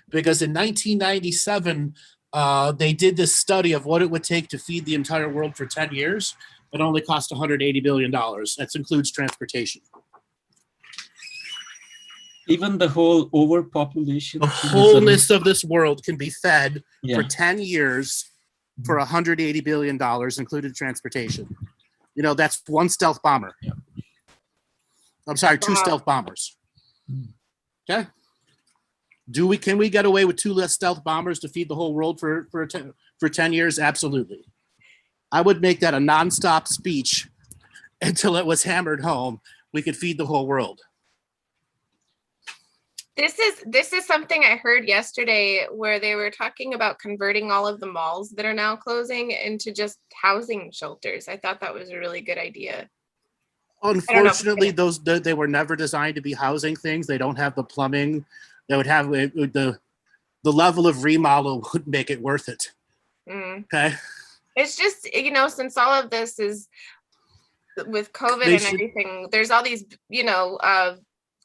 because in 1997, they did this study of what it would take to feed the entire world for 10 years. It only cost $180 billion. That includes transportation. Even the whole overpopulation. The wholeness of this world can be fed for 10 years for $180 billion, included transportation. You know, that's one stealth bomber. Yeah. I'm sorry, two stealth bombers. Okay. Can we get away with 2 less stealth bombers to feed the whole world for 10 years? Absolutely. I would make that a nonstop speech until it was hammered home. We could feed the whole world. This is something I heard yesterday, where they were talking about converting all of the malls that are now closing into just housing shelters. I thought that was a really good idea. Unfortunately, they were never designed to be housing things. They don't have the plumbing. They would have the level of remodel would make it worth it. Okay. It's just, since all of this is with COVID and everything, there's all these,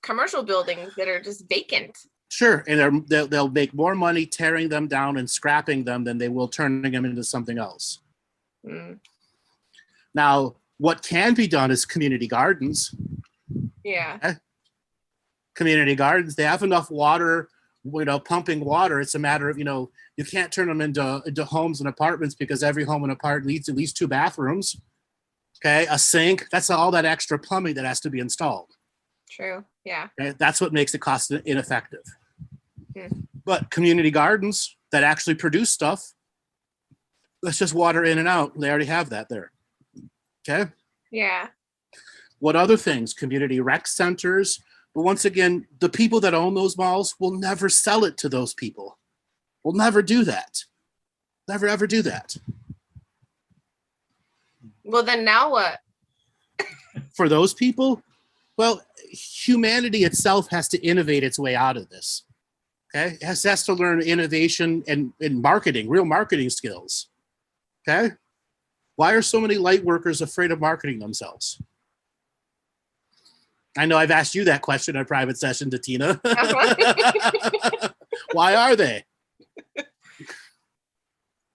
commercial buildings that are just vacant. Sure. And they'll make more money tearing them down and scrapping them than they will turning them into something else. Now, what can be done is community gardens. Yeah. Okay? Community gardens, they have enough water, pumping water. It's a matter of, you can't turn them into homes and apartments, because every home and apartment needs at least 2 bathrooms. Okay, a sink, that's all that extra plumbing that has to be installed. True. Yeah. Okay? That's what makes it cost ineffective. Hmm. But community gardens that actually produce stuff, let's just water in and out. They already have that there. Okay. Yeah. What other things? Community rec centers. But once again, the people that own those malls will never sell it to those people. Will never do that. Never ever do that. Well, then now what? For those people, well, humanity itself has to innovate its way out of this. Okay, it has to learn innovation and marketing, real marketing skills. Okay, why are so many light workers afraid of marketing themselves? I know I've asked you that question in a private session, DiTina. Why are they?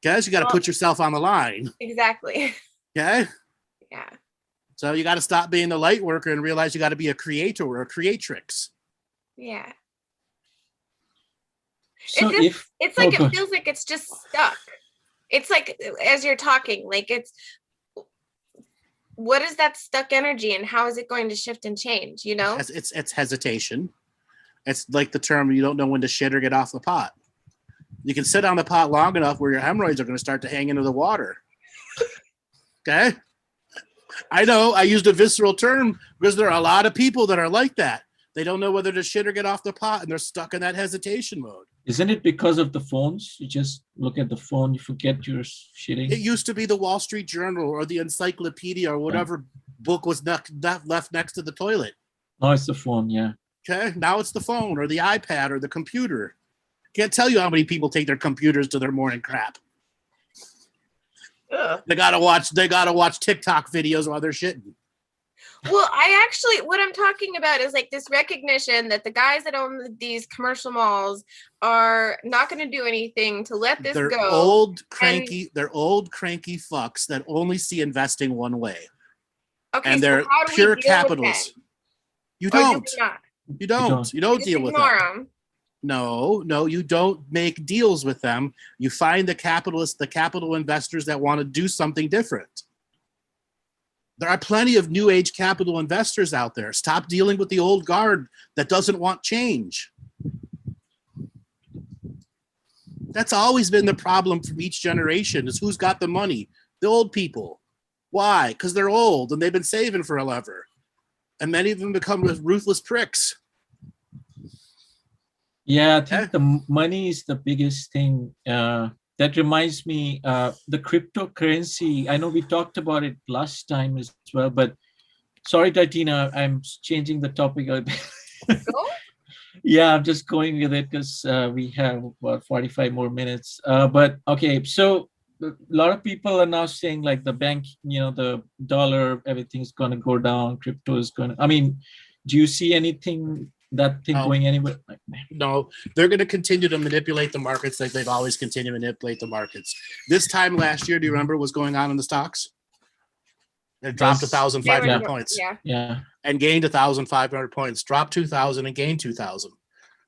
Guys, you got to put yourself on the line. Exactly. Okay. Yeah. So you got to stop being the light worker and realize you got to be a creator or a creatrix. Yeah. So It's like it feels like it's just stuck. It's like as you're talking, like what is that stuck energy and how is it going to shift and change, you know? It's hesitation. It's like the term, you don't know when to shit or get off the pot. You can sit on the pot long enough where your hemorrhoids are going to start to hang into the water. Okay? I know I used a visceral term because there are a lot of people that are like that. They don't know whether to shit or get off the pot, and they're stuck in that hesitation mode. Isn't it because of the phones? You just look at the phone, you forget you're shitting. It used to be the Wall Street Journal or the encyclopedia or whatever book was left next to the toilet. Now it's the phone, yeah. Okay, now it's the phone or the iPad or the computer. Can't tell you how many people take their computers to their morning crap. Ugh. They gotta watch TikTok videos while they're shitting. Well, what I'm talking about is like this recognition that the guys that own these commercial malls are not going to do anything to let this They're go. They're old cranky fucks that only see investing one way. Okay, And so they're how do pure we deal capitalists. with them? You Or don't. do we not? You don't. You don't Just deal with ignore them. them. No, you don't make deals with them. You find the capitalists, the capital investors that want to do something different. There are plenty of new age capital investors out there. Stop dealing with the old guard that doesn't want change. That's always been the problem from each generation is who's got the money? The old people. Why? Because they're old and they've been saving forever. And many of them become ruthless pricks. Yeah, I think the money is the biggest thing. That reminds me, the cryptocurrency. I know we talked about it last time as well, but sorry, DiTina, I'm changing the topic a bit. Go? Yeah, I'm just going with it because we have about 45 more minutes. But okay, so a lot of people are now saying like the bank, the dollar, everything's going to go down. Crypto is going to, I mean, do you see anything, that thing going anywhere? No, they're going to continue to manipulate the markets like they've always continued to manipulate the markets. This time last year, do you remember what was going on in the stocks? It dropped 1,500 points. Yeah. And gained 1,500 points. Dropped 2,000 and gained 2,000.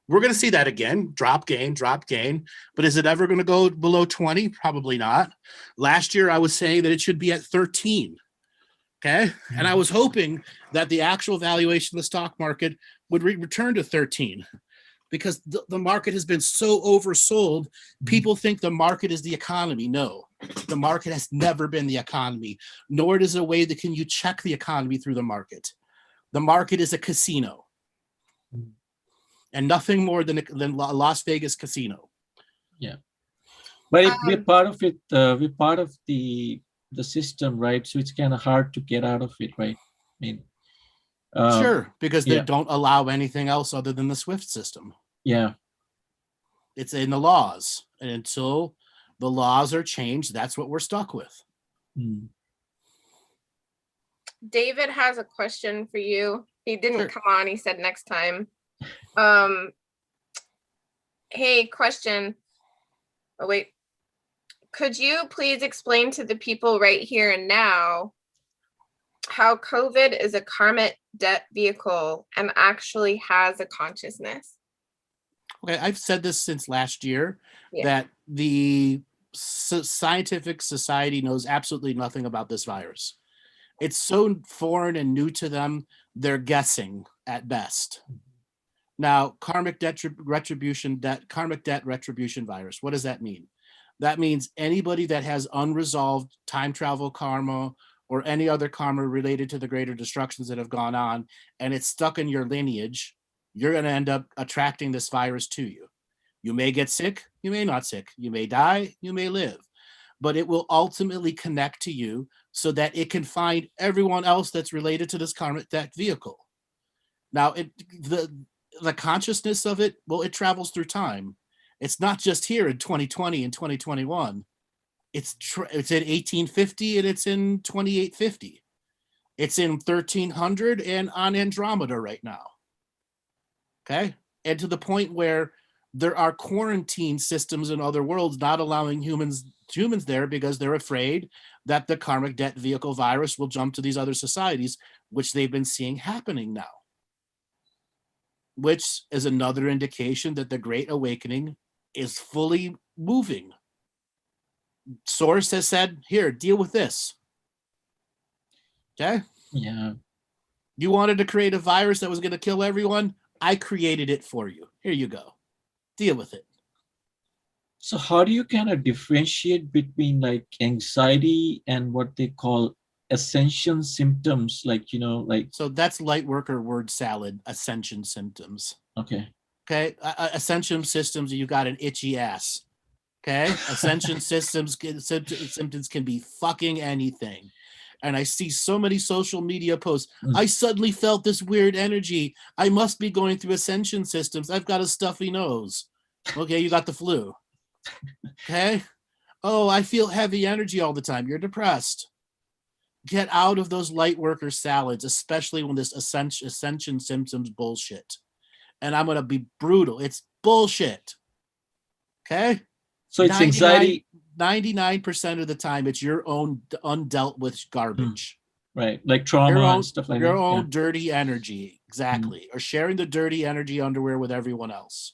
We're going to see that again. Drop, gain, drop, gain. But is it ever going to go below 20? Probably not. Last year, I was saying that it should be at 13. Okay. And I was hoping that the actual valuation of the stock market would return to 13 because the market has been so oversold. People think the market is the economy. No, the market has never been the economy, nor is it a way that can you check the economy through the market. The market is a casino and nothing more than a Las Vegas casino. Yeah. But we're part of it. We're part of the system, right? So it's kind of hard to get out of it, right? I mean, sure, because they don't allow anything else other than the SWIFT system. Yeah. It's in the laws. And until the laws are changed, that's what we're stuck with. David has a question for you. He didn't come on. He said next time. Hey, question. Oh, wait. Could you please explain to the people right here and now how COVID is a karmic debt vehicle and actually has a consciousness? Okay, I've said this since last year that the scientific society knows absolutely nothing about this virus. It's so foreign and new to them, they're guessing at best. Now, karmic debt retribution virus, what does that mean? That means anybody that has unresolved time travel karma or any other karma related to the greater destructions that have gone on, and it's stuck in your lineage, you're going to end up attracting this virus to you. You may get sick, you may not sick. You may die, you may live. But it will ultimately connect to you so that it can find everyone else that's related to this karmic debt vehicle. Now, the consciousness of it, well, it travels through time. It's not just here in 2020 and 2021. It's in 1850 and it's in 2850. It's in 1300 and on Andromeda right now. Okay? And to the point where there are quarantine systems in other worlds not allowing humans there because they're afraid that the karmic debt vehicle virus will jump to these other societies, which they've been seeing happening now. Which is another indication that the Great Awakening is fully moving. Source has said, here, deal with this. Okay? Yeah. You wanted to create a virus that was going to kill everyone? I created it for you. Here you go. Deal with it. So how do you kind of differentiate between like anxiety and what they call ascension symptoms? Like, you know, like. So that's light worker word salad, ascension symptoms. Okay. Ascension systems, you got an itchy ass. Okay. Ascension symptoms can be fucking anything. And I see so many social media posts. I suddenly felt this weird energy. I must be going through ascension systems. I've got a stuffy nose. Okay, you got the flu. Okay. Oh, I feel heavy energy all the time. You're depressed. Get out of those light worker salads, especially when this ascension symptoms bullshit. And I'm going to be brutal. It's bullshit. Okay. So it's anxiety. 99% of the time, it's your own undealt with garbage. Right. Like trauma and stuff like that. Your own dirty energy. Exactly. Or sharing the dirty energy underwear with everyone else.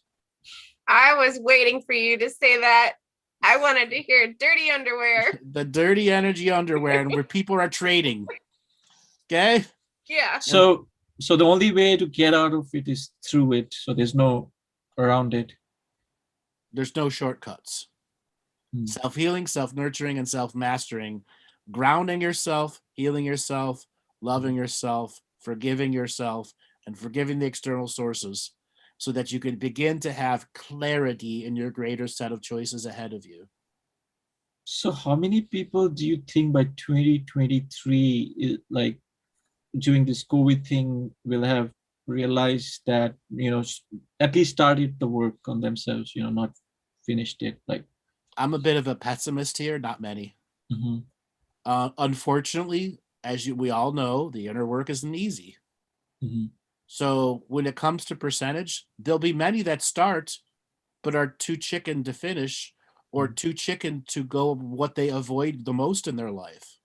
I was waiting for you to say that. I wanted to hear dirty underwear. The dirty energy underwear and where people are trading. Okay? Yeah. So the only way to get out of it is through it. So there's no around it. There's no shortcuts. Self-healing, self-nurturing, and self-mastering. Grounding yourself, healing yourself, loving yourself, forgiving yourself, and forgiving the external sources so that you can begin to have clarity in your greater set of choices ahead of you. So how many people do you think by 2023, like during this COVID thing, will have realized that, you know, at least started the work on themselves, you know, not finished it? Like, I'm a bit of a pessimist here, not many. Unfortunately, as we all know, the inner work isn't easy. So when it comes to percentage, there'll be many that start, but are too chicken to finish or too chicken to go what they avoid the most in their life.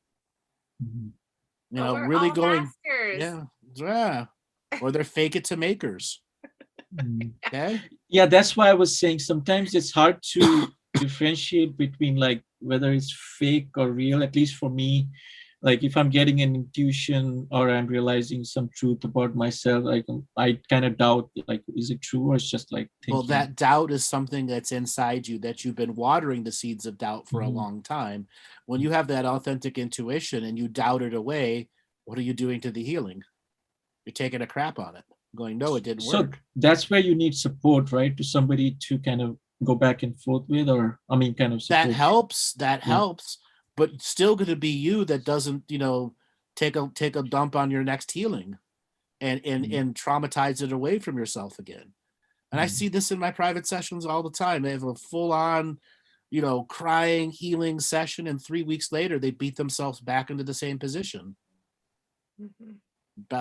You know, really going, yeah, or they're fake it to makers. Okay. Yeah, that's why I was saying sometimes it's hard to differentiate between like whether it's fake or real. At least for me, like if I'm getting an intuition or I'm realizing some truth about myself, I kind of doubt, like, is it true or it's just like thinking. Well, that doubt is something that's inside you that you've been watering the seeds of doubt for a long time. When you have that authentic intuition and you doubt it away, what are you doing to the healing? You're taking a crap on it, going, no, it didn't work. So that's where you need support, right? To somebody to kind of go back and forth with, or I mean, kind of support. That helps, but it's still going to be you that doesn't, you know, take a dump on your next healing and traumatize it away from yourself again. And I see this in my private sessions all the time. They have a full on, you know, crying healing session, and 3 weeks later they beat themselves back into the same position.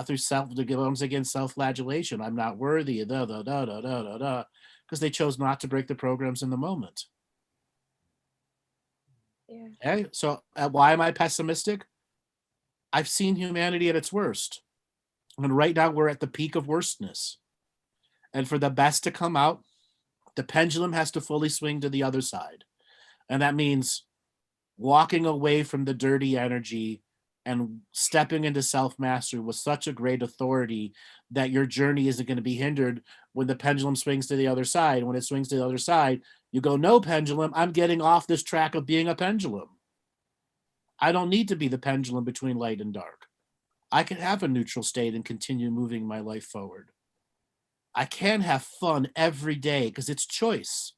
Through self-flagellation. I'm not worthy, because they chose not to break the programs in the moment. Yeah. Okay, so why am I pessimistic? I've seen humanity at its worst, and right now we're at the peak of worstness. And for the best to come out, the pendulum has to fully swing to the other side, and that means walking away from the dirty energy and stepping into self-mastery with such a great authority that your journey isn't going to be hindered when the pendulum swings to the other side. When it swings to the other side, you go, no, pendulum, I'm getting off this track of being a pendulum. I don't need to be the pendulum between light and dark. I can have a neutral state and continue moving my life forward. I can have fun every day because it's choice.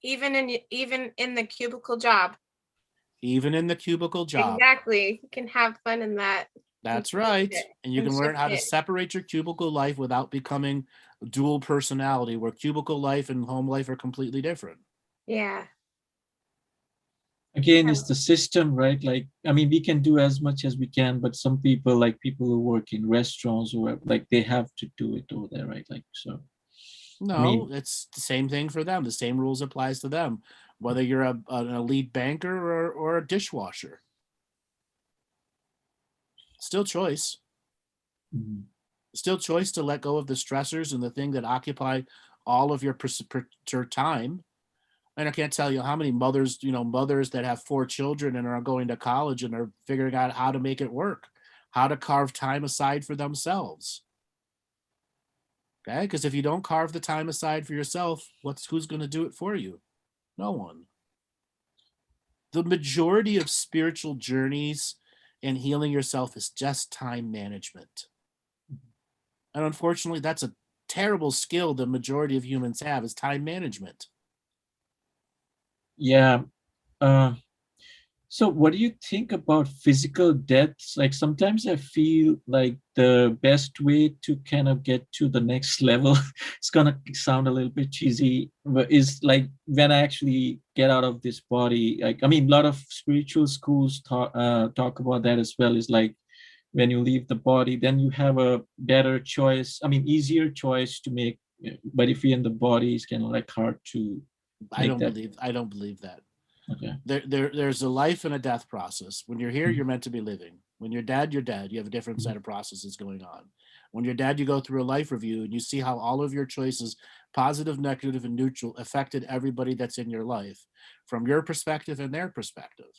Even in the cubicle job. Even in the cubicle job. Exactly. You can have fun in that. That's right. And you can learn how to separate your cubicle life without becoming dual personality, where cubicle life and home life are completely different. Yeah. Again, it's the system, right? Like, I mean, we can do as much as we can, but some people, like people who work in restaurants or whatever, like they have to do it over there, right? Like, so. No, I mean, it's the same thing for them. The same rules applies to them, whether you're an elite banker or a dishwasher. Still choice. Mm-hmm. Still choice to let go of the stressors and the thing that occupy all of your time. And I can't tell you how many mothers that have 4 children and are going to college and are figuring out how to make it work, how to carve time aside for themselves. Okay, because if you don't carve the time aside for yourself, who's going to do it for you? No one. The majority of spiritual journeys and healing yourself is just time management. And unfortunately, that's a terrible skill the majority of humans have, is time management. Yeah. So what do you think about physical deaths? Like sometimes I feel like the best way to kind of get to the next level, it's gonna sound a little bit cheesy, but is like when I actually get out of this body. Like, I mean, a lot of spiritual schools talk about that as well. Is like when you leave the body, then you have a better choice. I mean, easier choice to make. But if you're in the body, it's kind of like hard to. I don't believe that. Okay. There's a life and a death process. When you're here, you're meant to be living. When you're dead, you're dead. You have a different set of processes going on. When you're dead, you go through a life review and you see how all of your choices, positive, negative, and neutral, affected everybody that's in your life from your perspective and their perspective.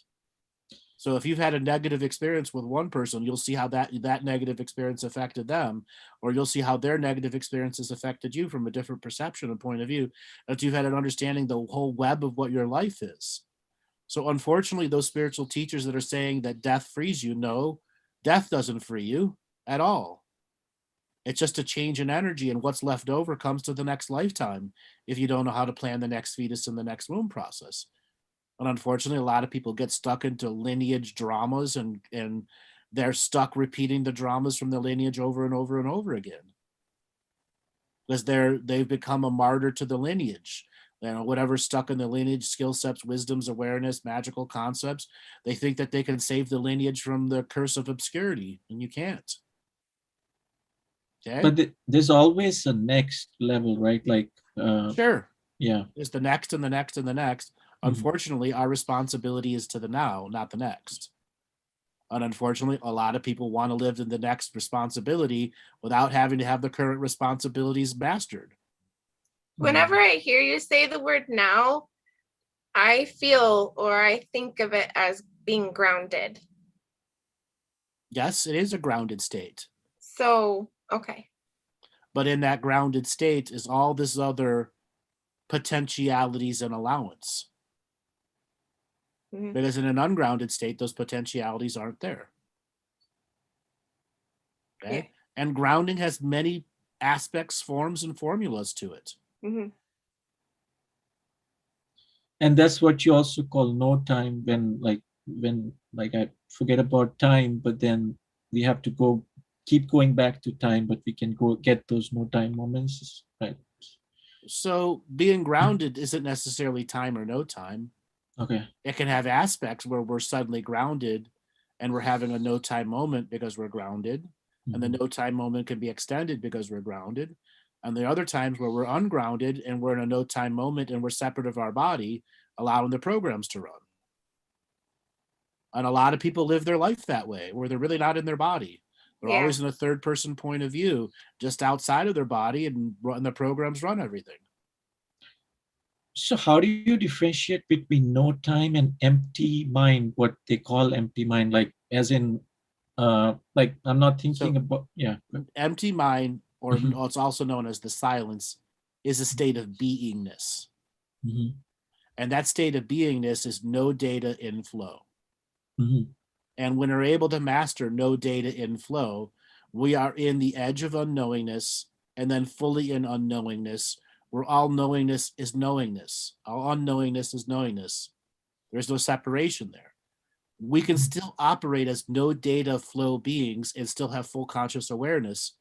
So if you've had a negative experience with one person, you'll see how that negative experience affected them, or you'll see how their negative experiences affected you from a different perception and point of view, that you've had an understanding the whole web of what your life is. So unfortunately, those spiritual teachers that are saying that death frees you, no, death doesn't free you at all. It's just a change in energy, and what's left over comes to the next lifetime if you don't know how to plan the next fetus in the next womb process. And unfortunately, a lot of people get stuck into lineage dramas and they're stuck repeating the dramas from the lineage over and over and over again. Because they've become a martyr to the lineage. You know, whatever's stuck in the lineage, skill sets, wisdoms, awareness, magical concepts, they think that they can save the lineage from the curse of obscurity, and you can't. Okay? But there's always a next level, right? Like, sure. Yeah. There's the next and the next and the next. Unfortunately, our responsibility is to the now, not the next. And unfortunately, a lot of people want to live in the next responsibility without having to have the current responsibilities mastered. Whenever I hear you say the word now, I feel or I think of it as being grounded. Yes, it is a grounded state. So, okay. But in that grounded state is all this other potentialities and allowance. Mm-hmm. Because in an ungrounded state, those potentialities aren't there. Okay? Yeah. And grounding has many aspects, forms, and formulas to it. Mm-hmm. And that's what you also call no time, when I forget about time, but then we have to keep going back to time, but we can go get those no time moments, right? So being grounded isn't necessarily time or no time. Okay. It can have aspects where we're suddenly grounded and we're having a no time moment because we're grounded. Mm-hmm. And the no time moment can be extended because we're grounded. And the other times where we're ungrounded and we're in a no time moment and we're separate of our body, allowing the programs to run. And a lot of people live their life that way, where they're really not in their body. They're always in a third person point of view, just outside of their body, and the programs run everything. So how do you differentiate between no time and empty mind, what they call empty mind, like as in like I'm not thinking So about, yeah. empty mind, or Mhm, it's also known as the silence, is a state of beingness. mhm, And that state of beingness is no data inflow. mhm. And when we're able to master no data inflow, we are in the edge of unknowingness and then fully in unknowingness, where all knowingness is knowingness. All unknowingness is knowingness. There's no separation there. We can still operate as no data flow beings and still have full conscious awareness.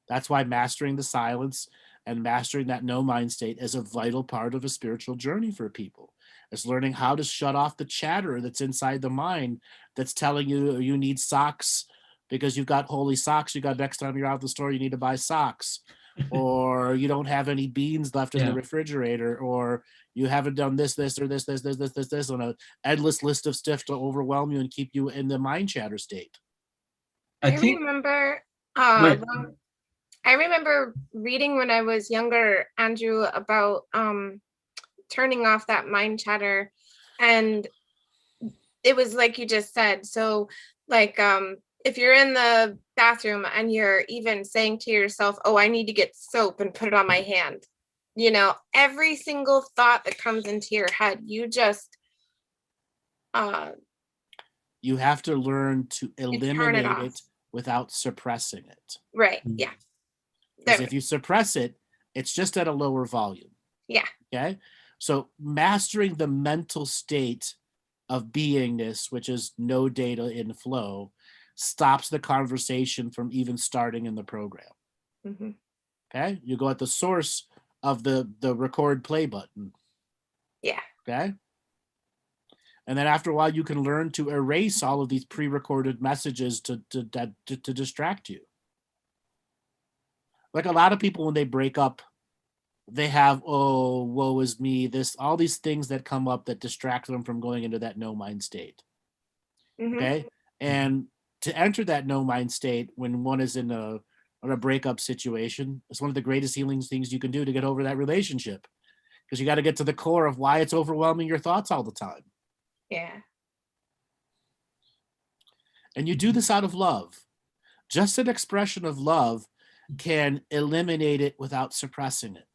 That's why mastering the silence and mastering that no mind state is a vital part of a spiritual journey for people. It's learning how to shut off the chatter that's inside the mind that's telling you you need socks because you've got holy socks. You got next time you're out of the store, you need to buy socks, or you don't have any beans left in the Yeah. refrigerator, or you haven't done this, this, or this on an endless list of stuff to overwhelm you and keep you in the mind chatter state. I I think, remember wait, I remember reading when I was younger, Andrew, about turning off that mind chatter, and it was like you just said. So like if you're in the bathroom and you're even saying to yourself, oh, I need to get soap and put it on my hand, you know, every single thought that comes into your head, you just You have to learn to you turn it eliminate off. it without suppressing it. Right. Mm. Yeah. Because There. if you suppress it, it's just at a lower volume. Yeah. Okay. So mastering the mental state of beingness, which is no data in flow, stops the conversation from even starting in the program. Mm-hmm. Okay. You go at the source of the record play button. Yeah. Okay. And then after a while, you can learn to erase all of these pre-recorded messages to distract you. Like a lot of people, when they break up, they have, oh, woe is me, this, all these things that come up that distract them from going into that no mind state. Mm-hmm. Okay. And to enter that no mind state when one is in a breakup situation is one of the greatest healing things you can do to get over that relationship, because you got to get to the core of why it's overwhelming your thoughts all the time. Yeah. And you do this out of love. Just an expression of love can eliminate it without suppressing it.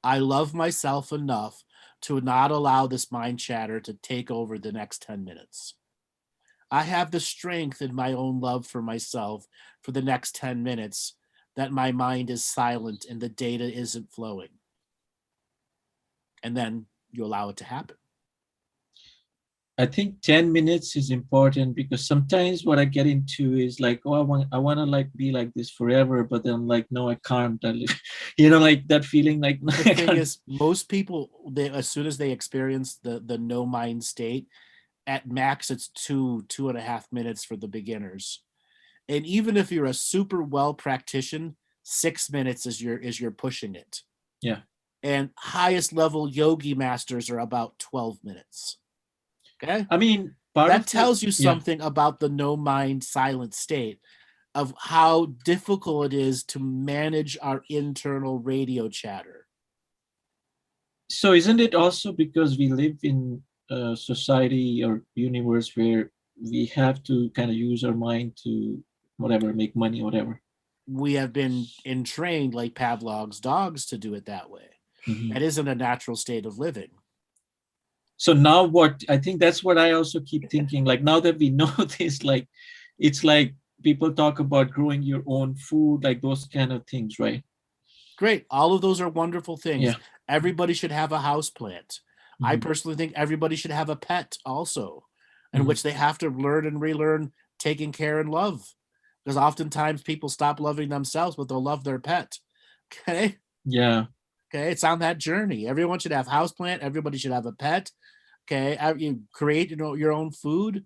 I love myself enough to not allow this mind chatter to take over the next 10 minutes. I have the strength in my own love for myself for the next 10 minutes that my mind is silent and the data isn't flowing. And then you allow it to happen. I think 10 minutes is important, because sometimes what I get into is like, oh, I want to like be like this forever, but then I'm like, no, I can't. You know, like that feeling like, no, The I thing can't. is, most people, as soon as they experience the no mind state, at max it's 2.5 minutes for the beginners. And even if you're a super well practitioner, 6 minutes is your pushing it. Yeah. And highest level yogi masters are about 12 minutes. Okay. I mean, part That of tells the, you yeah. something about the no mind silent state, of how difficult it is to manage our internal radio chatter. So isn't it also because we live in a society or universe where we have to kind of use our mind to whatever, make money, whatever? We have been entrained like Pavlov's dogs to do it that way. Mhm. That isn't a natural state of living. So now what, I think that's what I also keep thinking, like now that we know this, like it's like people talk about growing your own food, like those kind of things, right? Great. All of those are wonderful things. Yeah. Everybody should have a house plant. I Mhm. personally think everybody should have a pet also, in Mhm. which they have to learn and relearn taking care and love. Because oftentimes people stop loving themselves, but they'll love their pet. Okay. Yeah. Okay. It's on that journey. Everyone should have houseplant. Everybody should have a pet. Okay. You create, your own food.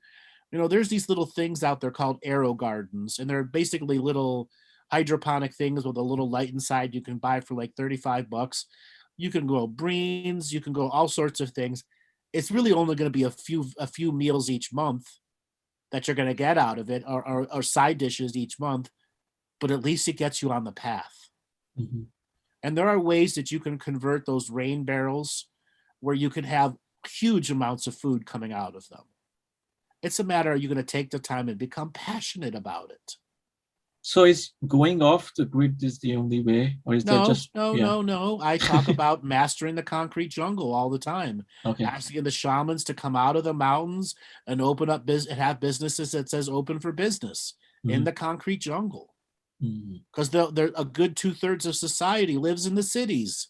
There's these little things out there called arrow gardens, and they're basically little hydroponic things with a little light inside you can buy for like $35. You can grow greens, you can grow all sorts of things. It's really only going to be a few meals each month that you're going to get out of it, or side dishes each month, but at least it gets you on the path. Mhm. And there are ways that you can convert those rain barrels where you can have huge amounts of food coming out of them. It's a matter, are you going to take the time and become passionate about it? So is going off the grid is the only way, or is that just No. I talk about mastering the concrete jungle all the time. Okay. Asking the shamans to come out of the mountains and open up and have businesses that says open for business in the concrete jungle. Because they're a good 2/3 of society lives in the cities,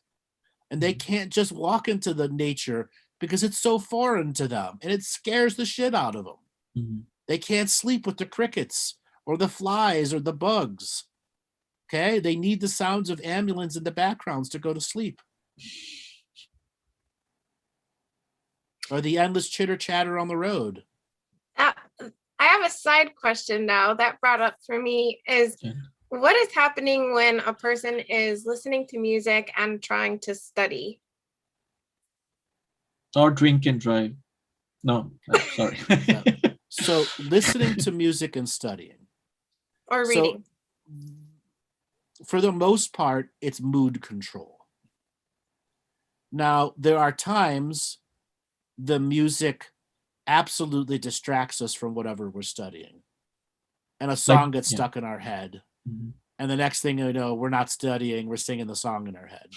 and they can't just walk into the nature because it's so foreign to them, and it scares the shit out of them. They can't sleep with the crickets or the flies or the bugs. Okay, they need the sounds of ambulance in the backgrounds to go to sleep, or the endless chitter chatter on the road. I have a side question now that brought up for me is, what is happening when a person is listening to music and trying to study? Or drink and drive. No, sorry. So listening to music and studying. Or reading. So, for the most part, it's mood control. Now, there are times the music absolutely distracts us from whatever we're studying. And a song gets stuck in our head. And the next thing you know, we're not studying, we're singing the song in our head.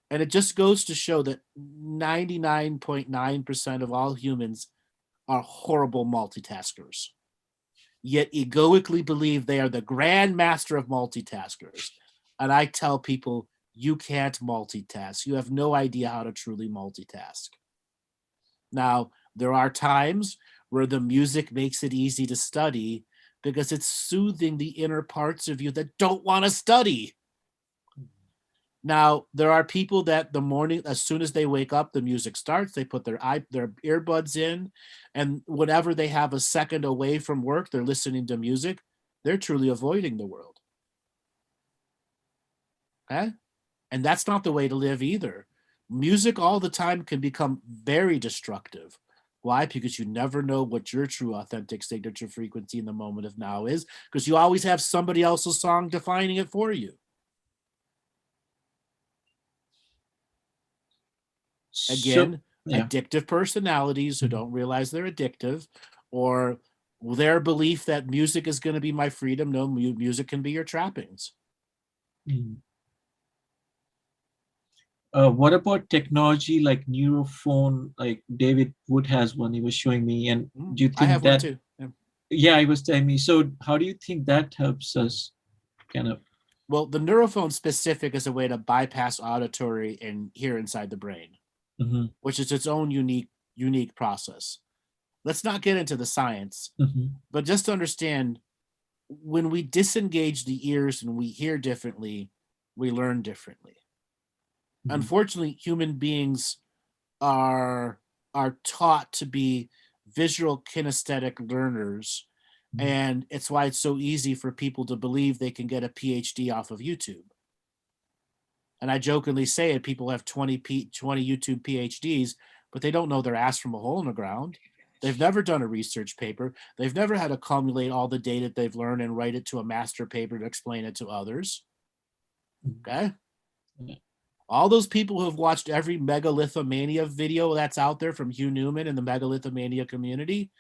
And it just goes to show that 99.9% of all humans are horrible multitaskers, yet egoically believe they are the grand master of multitaskers. And I tell people, you can't multitask. You have no idea how to truly multitask. Now, there are times where the music makes it easy to study because it's soothing the inner parts of you that don't want to study. Now, there are people that the morning, as soon as they wake up, the music starts, they put their earbuds in, and whenever they have a second away from work, they're listening to music. They're truly avoiding the world. Okay? And that's not the way to live either. Music all the time can become very destructive. Why? Because you never know what your true, authentic signature frequency in the moment of now is, because you always have somebody else's song defining it for you. Again, addictive personalities who don't realize they're addictive, or their belief that music is going to be my freedom. No, music can be your trappings. What about technology like neurophone? Like David Wood has one, he was showing me. And do you think I have that? One too. Yeah, he was telling me. So how do you think that helps us kind of? Well, the neurophone specific is a way to bypass auditory and hear inside the brain, which is its own unique process. Let's not get into the science, but just to understand, when we disengage the ears and we hear differently, we learn differently. Unfortunately, human beings are taught to be visual kinesthetic learners, and it's why it's so easy for people to believe they can get a PhD off of YouTube. And I jokingly say it, people have 20 YouTube PhDs, but they don't know their ass from a hole in the ground. They've never done a research paper. They've never had to accumulate all the data they've learned and write it to a master paper to explain it to others. Okay? All those people who have watched every megalithomania video that's out there from Hugh Newman and the megalithomania community,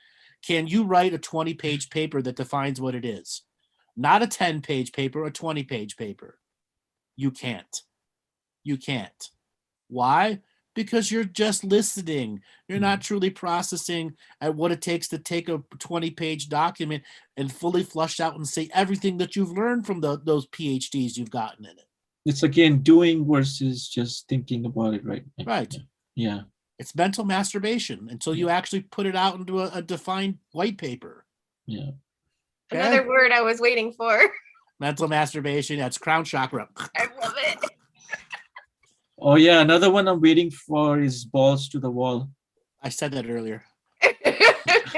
can you write a 20-page paper that defines what it is? Not a 10-page paper, a 20-page paper. You can't. You can't. Why? Because you're just listening. You're not truly processing at what it takes to take a 20-page document and fully flush out and say everything that you've learned from those PhDs you've gotten in it. It's again doing versus just thinking about it, right? Right. Yeah. It's mental masturbation until you actually put it out into a defined white paper. Yeah. Okay? Another word I was waiting for. Mental masturbation. That's crown chakra. I love it. Oh yeah, another one I'm waiting for is balls to the wall. I said that earlier.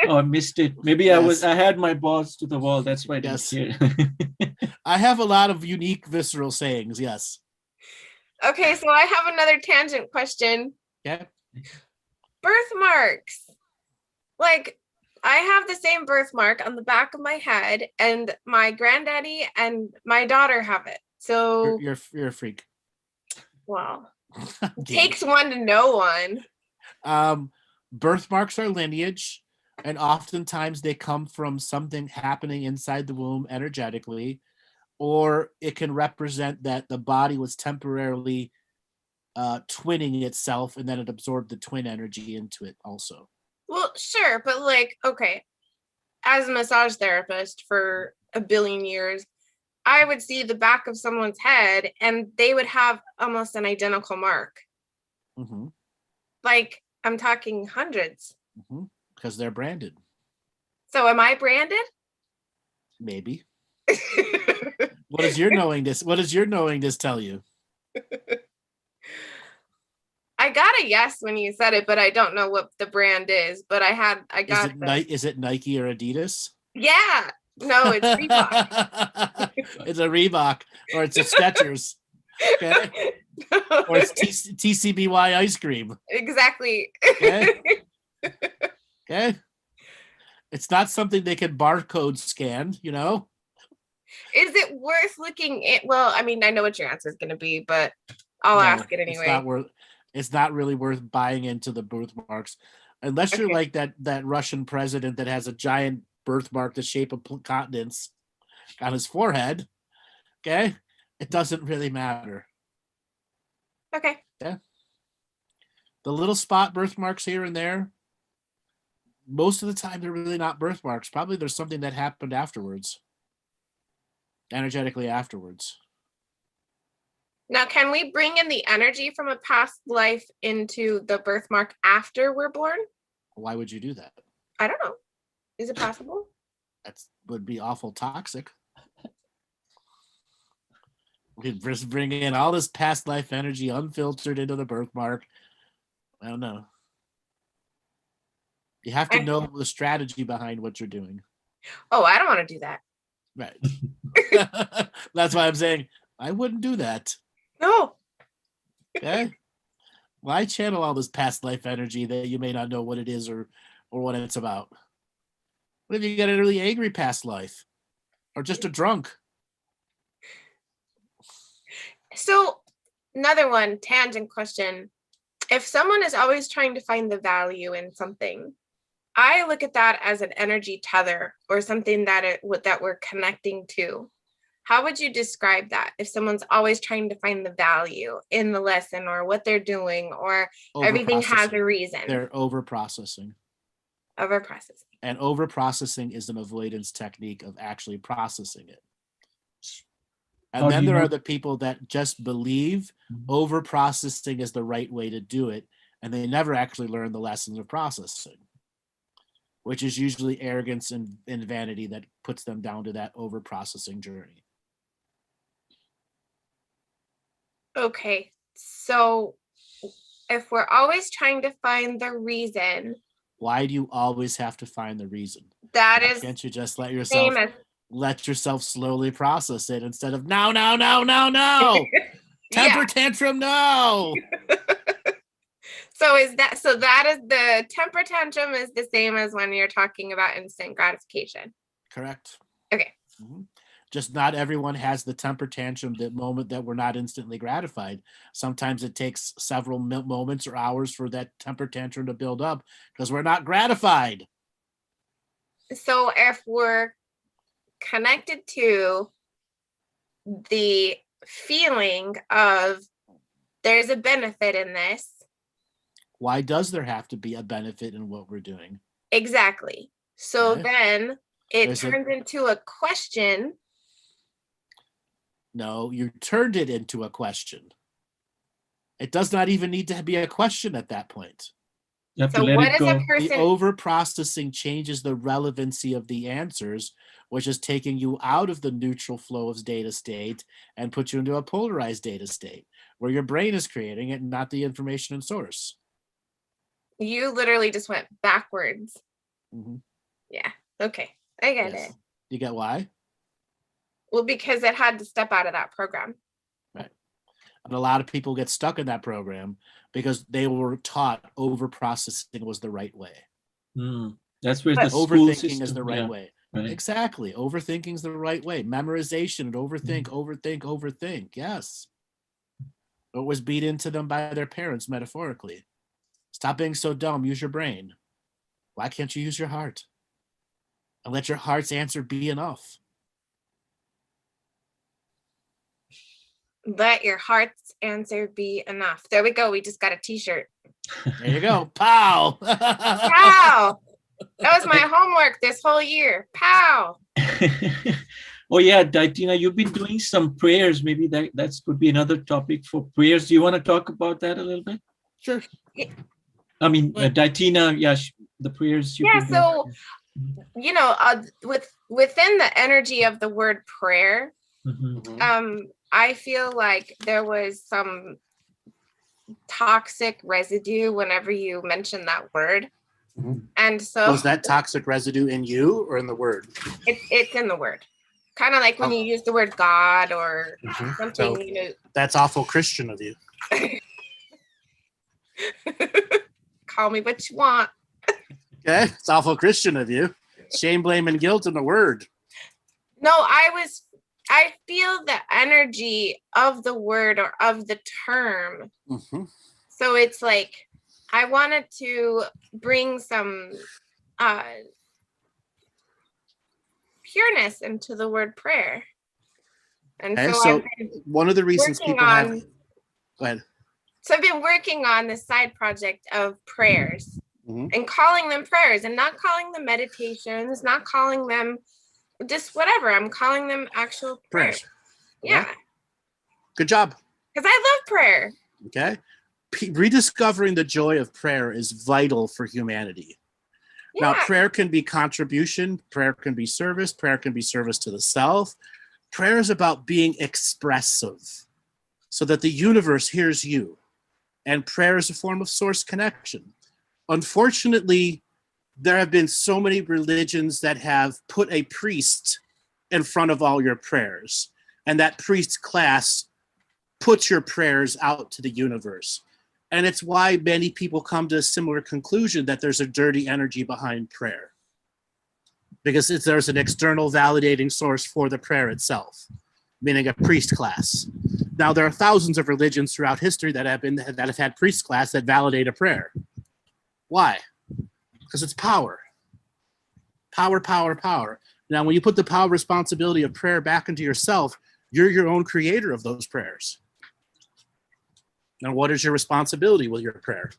Oh, I missed it. Maybe I had my balls to the wall. That's why I didn't hear. I have a lot of unique visceral sayings. Yes. Okay, so I have another tangent question. Okay. Birthmarks. Like, I have the same birthmark on the back of my head, and my granddaddy and my daughter have it. So, You're a freak. well, it Damn. takes one to know one. Birthmarks are lineage, and oftentimes they come from something happening inside the womb energetically, or it can represent that the body was temporarily twinning itself, and then it absorbed the twin energy into it also. Well, sure, but like, okay, as a massage therapist for a billion years, I would see the back of someone's head and they would have almost an identical mark. Mm-hmm. Like, I'm talking hundreds. Mm-hmm. Because they're branded. So am I branded? Maybe. What does your knowingness tell you? I got a yes when you said it, but I don't know what the brand is. But Is it Nike or Adidas? Yeah. No, it's Reebok. It's a Reebok, or it's a Skechers. Okay. Or it's TCBY ice cream. Exactly. Okay. Okay. It's not something they can barcode scan, you know? Is it worth looking at? Well, I mean, I know what your answer is going to be, but I'll ask it anyway. It's not really worth buying into the birthmarks, unless you're like that Russian president that has a giant birthmark the shape of continents on his forehead. Okay, it doesn't really matter. Okay. Yeah. The little spot birthmarks here and there, most of the time they're really not birthmarks. Probably there's something that happened afterwards, energetically afterwards. Now, can we bring in the energy from a past life into the birthmark after we're born? Why would you do that? I don't know. Is it possible? That would be awful toxic. We could just bring in all this past life energy unfiltered into the birthmark. I don't know. You have to know the strategy behind what you're doing. Oh, I don't want to do that. Right. That's why I'm saying I wouldn't do that. No. Okay. Why channel all this past life energy that you may not know what it is or what it's about? What if you got a really angry past life? Or just a drunk? So, another one, tangent question. If someone is always trying to find the value in something, I look at that as an energy tether or something that we're connecting to. How would you describe that if someone's always trying to find the value in the lesson or what they're doing or everything has a reason? They're over-processing. Over-processing. And over-processing is an avoidance technique of actually processing it. And then there are the people that just believe over-processing is the right way to do it, and they never actually learn the lessons of processing, which is usually arrogance and vanity that puts them down to that over-processing journey. Okay, so if we're always trying to find the reason. Why do you always have to find the reason? Can't you just let yourself slowly process it instead of no. Temper tantrum, no. So that is the temper tantrum is the same as when you're talking about instant gratification. Correct. Okay. Mm-hmm. Just not everyone has the temper tantrum the moment that we're not instantly gratified. Sometimes it takes several moments or hours for that temper tantrum to build up because we're not gratified. So if we're connected to the feeling of there's a benefit in this. Why does there have to be a benefit in what we're doing? Exactly. So then it turns into a question. No, you turned it into a question. It does not even need to be a question at that point. You have to let it go. The over-processing changes the relevancy of the answers, which is taking you out of the neutral flow of data state and put you into a polarized data state where your brain is creating it and not the information and source. You literally just went backwards. Mm-hmm. Yeah. Okay. I get it. You get why? Well, because it had to step out of that program. Right. And a lot of people get stuck in that program because they were taught over-processing was the right way. That's where the overthinking is the right way. Right. Exactly. Overthinking's the right way. Memorization and overthink. Yes. It was beat into them by their parents, metaphorically. Stop being so dumb. Use your brain. Why can't you use your heart? And let your heart's answer be enough. Let your heart's answer be enough. There we go. We just got a t-shirt. There you go. Pow! Pow! That was my homework this whole year. Pow! Oh yeah, DiTina, you've been doing some prayers. Maybe that could be another topic for prayers. Do you want to talk about that a little bit? Sure. I mean, DiTina, yeah, the prayers. Yeah, so, you know, within the energy of the word prayer, I feel like there was some toxic residue whenever you mention that word. And so was that toxic residue in you or in the word? It's in the word. Kind of like when you use the word God or something, So, you know. That's awful Christian of you. Call me what you want. Okay, it's awful Christian of you. Shame, blame, and guilt in the word. No, I feel the energy of the word or of the term. So it's like I wanted to bring some pureness into the word prayer. And so one of the reasons people have go ahead. So I've been working on this side project of prayers and calling them prayers and not calling them meditations, not calling them just whatever. I'm calling them actual prayers. Yeah. Good job. Because I love prayer. Okay. Rediscovering the joy of prayer is vital for humanity. Yeah. Now, prayer can be contribution, prayer can be service to the self. Prayer is about being expressive so that the universe hears you. And prayer is a form of source connection. Unfortunately, there have been so many religions that have put a priest in front of all your prayers. And that priest class puts your prayers out to the universe. And it's why many people come to a similar conclusion that there's a dirty energy behind prayer. Because there's an external validating source for the prayer itself, meaning a priest class. Now, there are thousands of religions throughout history that have had priest class that validate a prayer. Why? Because it's power. Power. Now, when you put the power responsibility of prayer back into yourself, you're your own creator of those prayers. Now, what is your responsibility with your prayer?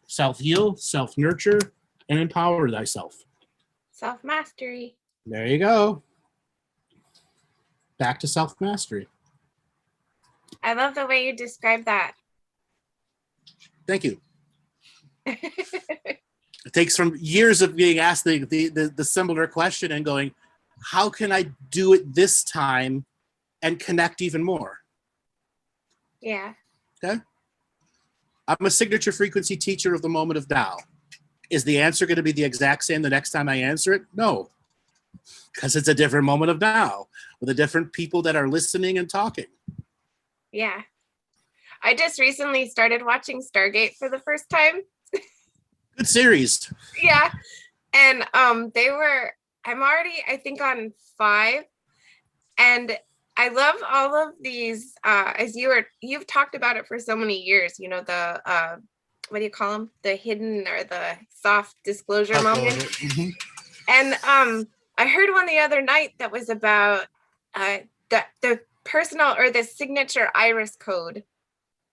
Self-heal, self-nurture, and empower thyself. Self-mastery. There you go. Back to self-mastery. I love the way you describe that. Thank you. It takes from years of being asked the similar question and going, how can I do it this time and connect even more? Yeah. Okay. I'm a signature frequency teacher of the moment of now. Is the answer going to be the exact same the next time I answer it? No. Because it's a different moment of now with the different people that are listening and talking. Yeah. I just recently started watching Stargate for the first time. Good series. Yeah. And I'm already, I think, on 5. And I love all of these, as you've talked about it for so many years, you know, the, what do you call them? The hidden or the soft disclosure moment. Mm-hmm. And I heard one the other night that was about the personal or the signature iris code.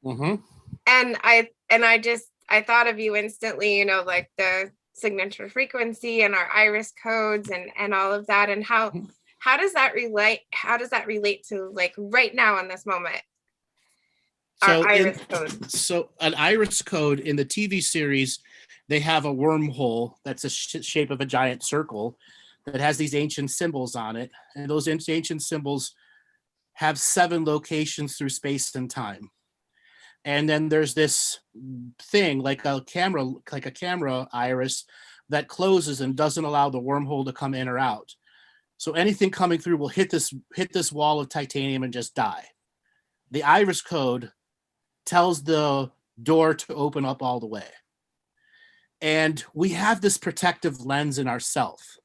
Mm-hmm. And I thought of you instantly, you know, like the signature frequency and our iris codes and all of that. And how does that relate to like right now in this moment? Our iris code. So an iris code in the TV series, they have a wormhole that's a shape of a giant circle that has these ancient symbols on it. And those ancient symbols have 7 locations through space and time. And then there's this thing like a camera iris that closes and doesn't allow the wormhole to come in or out. So anything coming through will hit this wall of titanium and just die. The iris code tells the door to open up all the way. And we have this protective lens in ourself.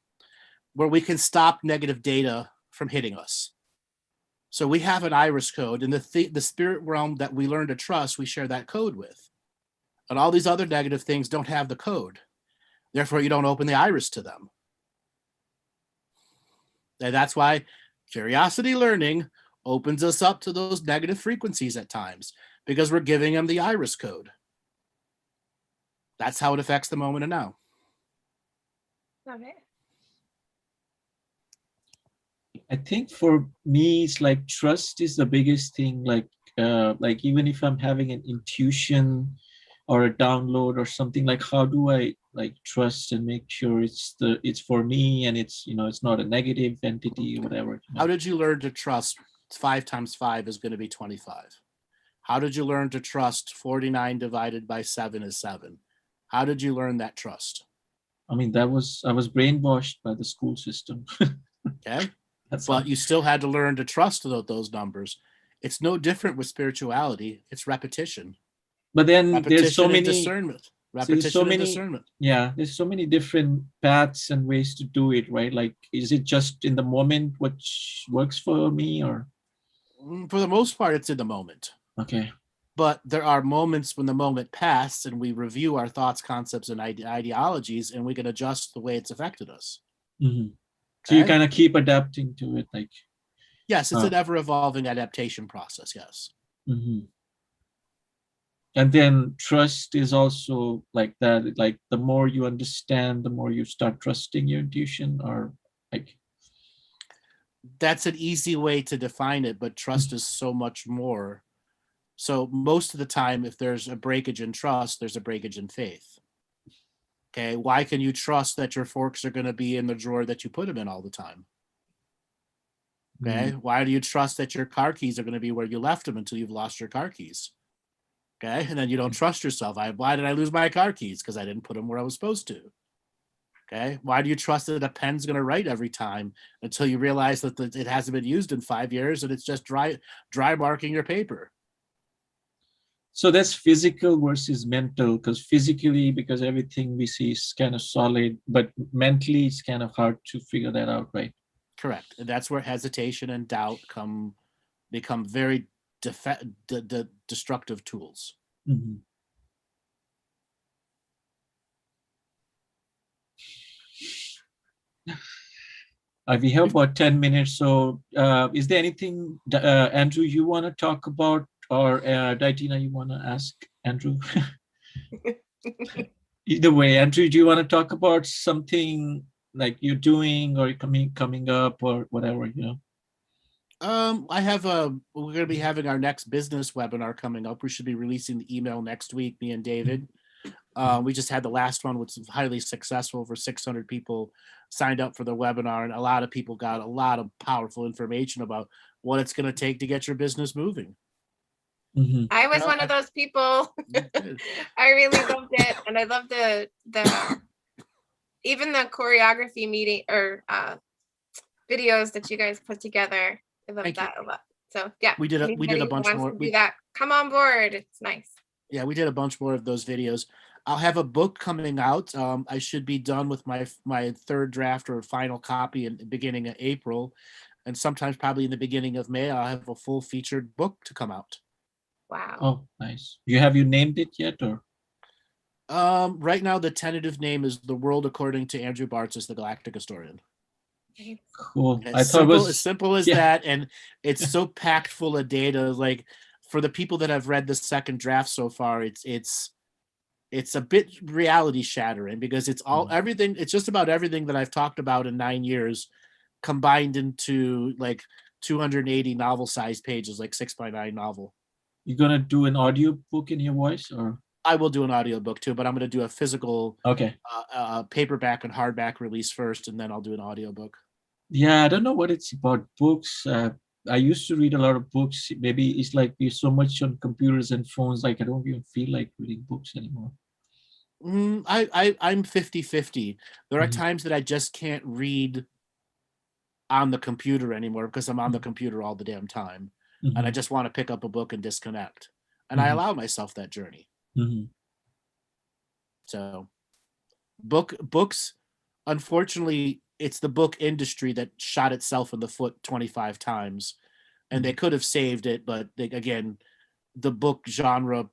where we can stop negative data from hitting us. So we have an iris code, and the spirit realm that we learn to trust, we share that code with. And all these other negative things don't have the code. Therefore, you don't open the iris to them. And that's why curiosity learning opens us up to those negative frequencies at times, because we're giving them the iris code. That's how it affects the moment and now. Love it. I think for me, it's like trust is the biggest thing. Like even if I'm having an intuition or a download or something, like how do I like trust and make sure it's for me and it's, you know, it's not a negative entity or whatever. You know? How did you learn to trust 5 times 5 is going to be 25? How did you learn to trust 49 divided by 7 is 7? How did you learn that trust? I mean, I was brainwashed by the school system. Okay. But all. You still had to learn to trust those numbers. It's no different with spirituality. It's repetition. But then Repetition there's so many discernment. Repetition and discernment. Yeah, there's so many different paths and ways to do it, right? Like, is it just in the moment which works for me, or? For the most part, it's in the moment. Okay. But there are moments when the moment passed and we review our thoughts, concepts, and ideologies, and we can adjust the way it's affected us. Mm-hmm. So you kind of keep adapting to it, like. Yes, it's an ever-evolving adaptation process. Yes. Mm-hmm. And then trust is also like that. Like the more you understand, the more you start trusting your intuition, or like. That's an easy way to define it, but trust is so much more. So most of the time, if there's a breakage in trust, there's a breakage in faith. Okay, why can you trust that your forks are going to be in the drawer that you put them in all the time? Okay, why do you trust that your car keys are going to be where you left them until you've lost your car keys? Okay, and then you don't trust yourself. Why did I lose my car keys? Because I didn't put them where I was supposed to. Okay, why do you trust that a pen's going to write every time until you realize that it hasn't been used in 5 years and it's just dry marking your paper? So that's physical versus mental, because physically, because everything we see is kind of solid, but mentally it's kind of hard to figure that out, right? Correct. And that's where hesitation and doubt become very destructive tools. Mm-hmm. We have about 10 minutes. So is there anything, Andrew, you want to talk about, or DiTina, you want to ask Andrew? Either way, Andrew, do you want to talk about something like you're doing or coming up or whatever, you know? We're going to be having our next business webinar coming up. We should be releasing the email next week, me and David. We just had the last one, which was highly successful. Over 600 people signed up for the webinar, and a lot of people got a lot of powerful information about what it's going to take to get your business moving. Mm-hmm. I was one of those people. I really loved it, and I loved the even the choreography meeting or videos that you guys put together. I loved that a lot. So yeah, we did a bunch more. Do that. Come on board. It's nice. Yeah, we did a bunch more of those videos. I'll have a book coming out. I should be done with my third draft or final copy in the beginning of April, and sometimes probably in the beginning of May, I'll have a full featured book to come out. Wow. Oh, nice. Have you named it yet, or? Right now, the tentative name is The World According to Andrew Bartzis, the Galactic Historian. Cool. As simple as that, and it's so packed full of data. Like for the people that have read the second draft so far, it's a bit reality shattering because it's everything. It's just about everything that I've talked about in 9 years combined into like 280 novel sized pages, like 6x9 novel. You're gonna do an audio book in your voice, or? I will do an audio book too, but I'm going to do a physical paperback and hardback release first, and then I'll do an audio book. Yeah, I don't know what it's about books. I used to read a lot of books. Maybe it's like we're so much on computers and phones, like I don't even feel like reading books anymore. I'm 50-50. There are times that I just can't read on the computer anymore because I'm on the computer all the damn time. Mm-hmm. And I just want to pick up a book and disconnect. And I allow myself that journey. Mm-hmm. So books, unfortunately, it's the book industry that shot itself in the foot 25 times, and they could have saved it, but again, the book genre,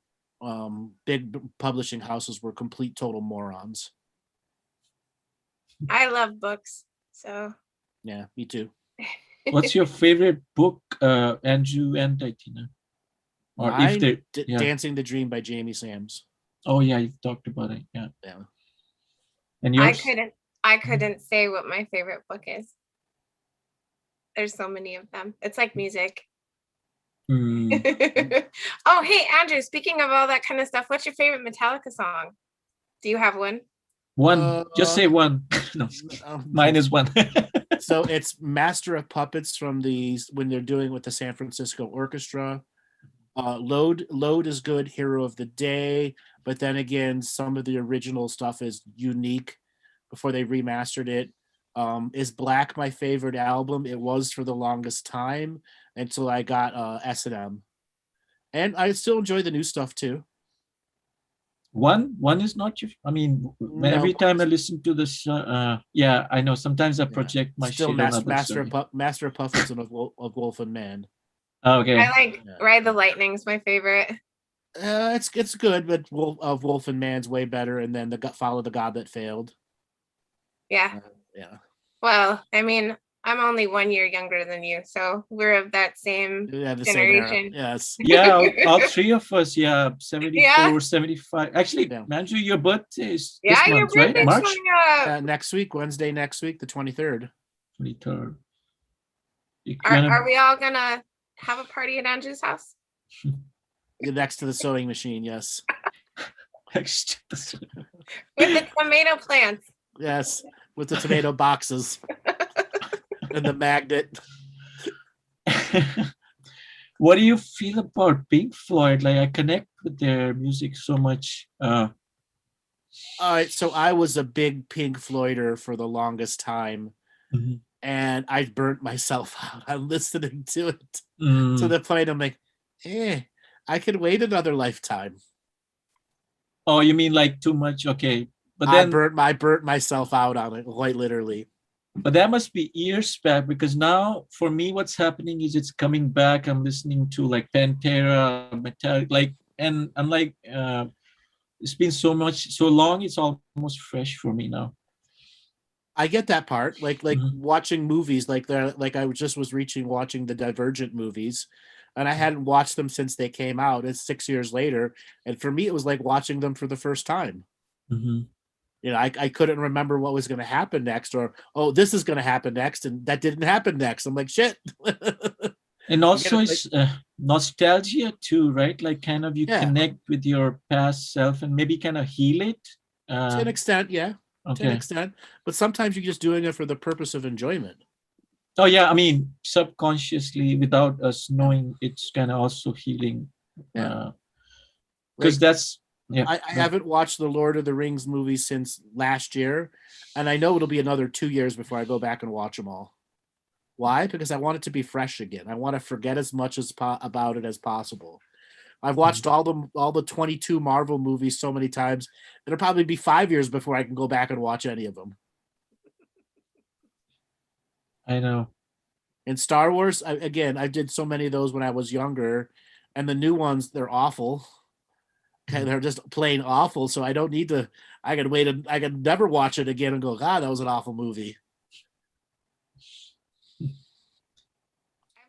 big publishing houses were complete total morons. I love books, so Yeah, me too. What's your favorite book, Andrew and DiTina? Or if they, Dancing the Dream by Jamie Sams. Oh yeah, you've talked about it. Yeah. Yeah. And yours? I couldn't say what my favorite book is. There's so many of them. It's like music. Oh, hey, Andrew, speaking of all that kind of stuff, what's your favorite Metallica song? Do you have one? One. Just say one. No, mine is one. So it's Master of Puppets from when they're doing with the San Francisco Orchestra. Load is good. Hero of the Day. But then again, some of the original stuff is unique before they remastered it. Is Black my favorite album? It was for the longest time until I got S&M. And I still enjoy the new stuff too. One is not your, I mean, every time I listen to this, yeah, I know sometimes I project my still shit on others. Master of Puppets and of Wolf and Man. Okay. I like Ride the Lightning's my favorite. It's good, but Wolf and Man's way better, and then Follow the God That Failed. Yeah. Yeah. Well, I mean, I'm only 1 year younger than you, so we're of that same the generation. Same era. Yes. Yeah, all three of us. Yeah, 74, Yeah. 75. Actually, Andrew, your birthday is yeah, this your month, right? birthday's March? coming up. Next week, Wednesday next week, the 23rd. 23rd. Are we all gonna have a party at Andrew's house? Next to the sewing machine, yes. With the tomato plants. Yes, with the tomato boxes and the magnet. What do you feel about Pink Floyd? Like, I connect with their music so much. All right, so I was a big Pink Floyder for the longest time, and I burnt myself out. I'm listening to it to the point I'm like, I could wait another lifetime. Oh, you mean like too much? Okay. But I then burnt myself out on it, quite literally. But that must be years back, because now for me, what's happening is it's coming back. I'm listening to like Pantera, Metallic, like, and I'm like, it's been so long, it's almost fresh for me now. I get that part, like watching movies, like I was watching the Divergent movies, and I hadn't watched them since they came out. It's 6 years later, and for me, it was like watching them for the first time. You know, I couldn't remember what was going to happen next, or, oh, this is going to happen next, and that didn't happen next. I'm like, shit. And also it's nostalgia too, right? Like kind of you connect with your past self and maybe kind of heal it. To an extent, yeah. Okay. To an extent. But sometimes you're just doing it for the purpose of enjoyment. Oh, yeah. I mean, subconsciously, without us knowing, it's kind of also healing. Yeah. Because that's... Yeah, I haven't watched the Lord of the Rings movies since last year, and I know it'll be another 2 years before I go back and watch them all. Why? Because I want it to be fresh again. I want to forget as much about it as possible. I've watched all the 22 Marvel movies so many times, it'll probably be 5 years before I can go back and watch any of them. I know. In Star Wars, I did so many of those when I was younger, and the new ones, they're awful. They're just plain awful, so I don't need to. I could never watch it again and go, God, that was an awful movie. I'm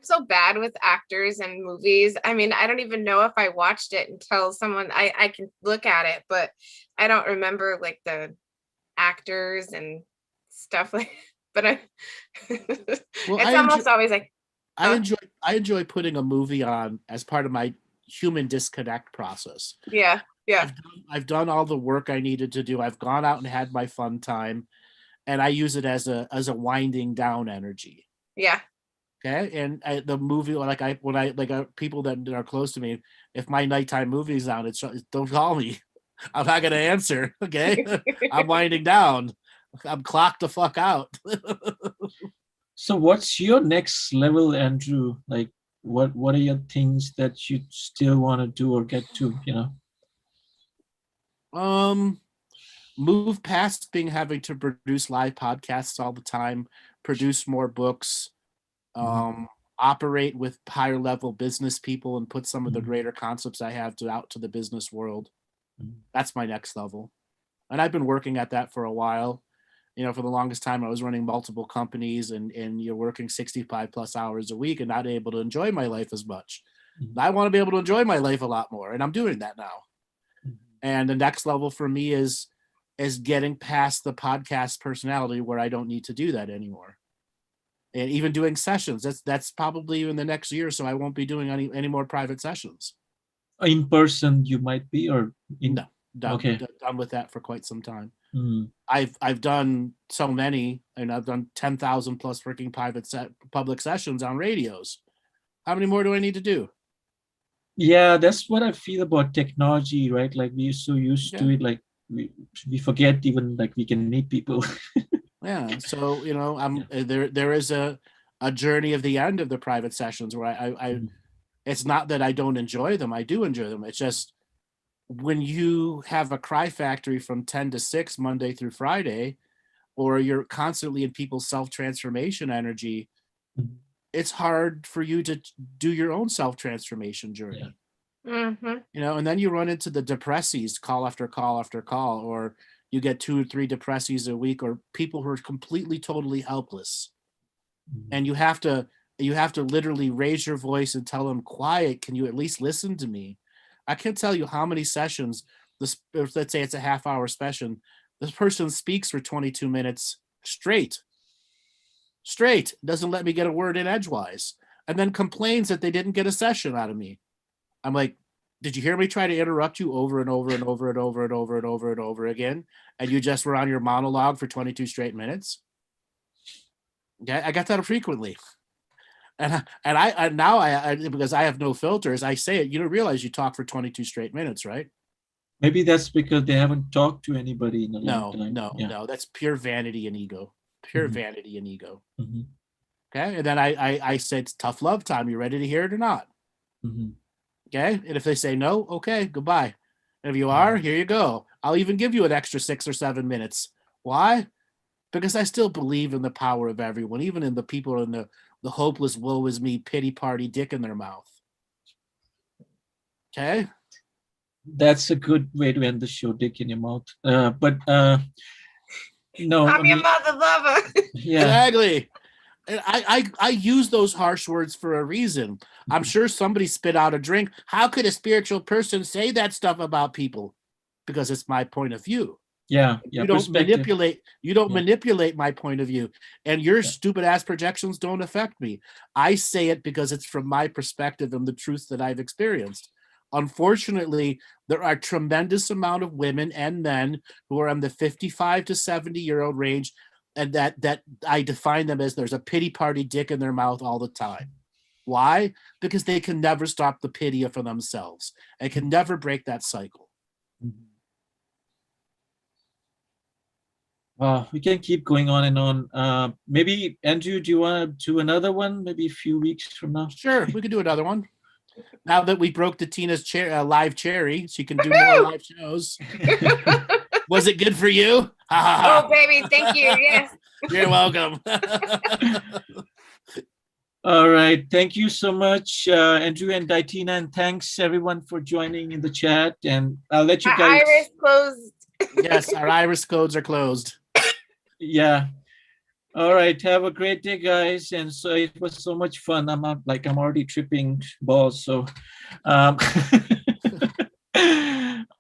so bad with actors and movies. I mean, I don't even know if I watched it until I can look at it, but I don't remember like the actors and stuff like. But it's always like. I enjoy putting a movie on as part of my human disconnect process. Yeah. I've done all the work I needed to do. I've gone out and had my fun time, and I use it as a winding down energy. Yeah. Okay. And the movie, people that are close to me, if my nighttime movie's on, don't call me. I'm not gonna answer. Okay. I'm winding down. I'm clocked the fuck out. So what's your next level, Andrew? Like, what are your things that you still want to do or get to, you know? move past having to produce live podcasts all the time, produce more books, operate with higher level business people, and put some of the greater concepts I have out to the business world. That's my next level. And I've been working at that for a while. You know, for the longest time, I was running multiple companies and you're working 65 plus hours a week and not able to enjoy my life as much. I want to be able to enjoy my life a lot more. And I'm doing that now. And the next level for me is getting past the podcast personality where I don't need to do that anymore. And even doing sessions, that's probably in the next year. So I won't be doing any more private sessions. In person, you might be, or No, done with that for quite some time. I've done so many, and I've done 10,000 plus freaking public sessions on radios. How many more do I need to do? Yeah, that's what I feel about technology, right? Like we're so used to it, like we forget even like we can meet people. Yeah. So, you know, there is a journey of the end of the private sessions where I it's not that I don't enjoy them. I do enjoy them. It's just when you have a cry factory from 10 to 6 Monday through Friday, or you're constantly in people's self-transformation energy, it's hard for you to do your own self-transformation journey. You know, and then you run into the depressies call after call after call, or you get 2 or 3 depressies a week, or people who are completely, totally helpless. And you have to literally raise your voice and tell them, quiet, can you at least listen to me? I can't tell you how many sessions, let's say it's a half-hour session, this person speaks for 22 minutes straight, doesn't let me get a word in edgewise, and then complains that they didn't get a session out of me. I'm like, did you hear me try to interrupt you over and over and over and over and over and over and over again? And you just were on your monologue for 22 straight minutes? Okay, I got that frequently. And I now because I have no filters, I say it. You don't realize you talk for 22 straight minutes, right? Maybe that's because they haven't talked to anybody in a long time. No, that's pure vanity and ego. Vanity and ego. Okay, and then I said, it's tough love time. You ready to hear it or not? Okay, and if they say no, okay, goodbye. And if you are, here you go. I'll even give you an extra 6 or 7 minutes. Why? Because I still believe in the power of everyone, even in the people in the hopeless, woe is me, pity party, dick in their mouth. Okay? That's a good way to end the show, dick in your mouth. No. I'm your mother lover. Yeah. Exactly. And I use those harsh words for a reason. I'm sure somebody spit out a drink. How could a spiritual person say that stuff about people? Because it's my point of view. Yeah. You don't manipulate. You don't manipulate my point of view, and your stupid ass projections don't affect me. I say it because it's from my perspective and the truth that I've experienced. Unfortunately, there are tremendous amount of women and men who are in the 55 to 70-year-old range, and that I define them as there's a pity party dick in their mouth all the time. Why? Because they can never stop the pity for themselves and can never break that cycle. We can keep going on and on. Maybe, Andrew, do you want to do another one? Maybe a few weeks from now? Sure, we could do another one. Now that we broke DiTina's live cherry, she can do more live shows. Was it good for you? Oh, baby, thank you. Yes. You're welcome. All right. Thank you so much, Andrew and DiTina, and thanks everyone for joining in the chat. And I'll let you guys. Iris closed. Yes, our iris codes are closed. Yeah. All right. Have a great day, guys. And so it was so much fun. I'm already tripping balls. So, all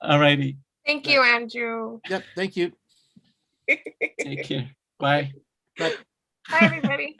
righty. Thank you, Andrew. Yep. Thank you. Take care. Bye. Bye. Bye, everybody.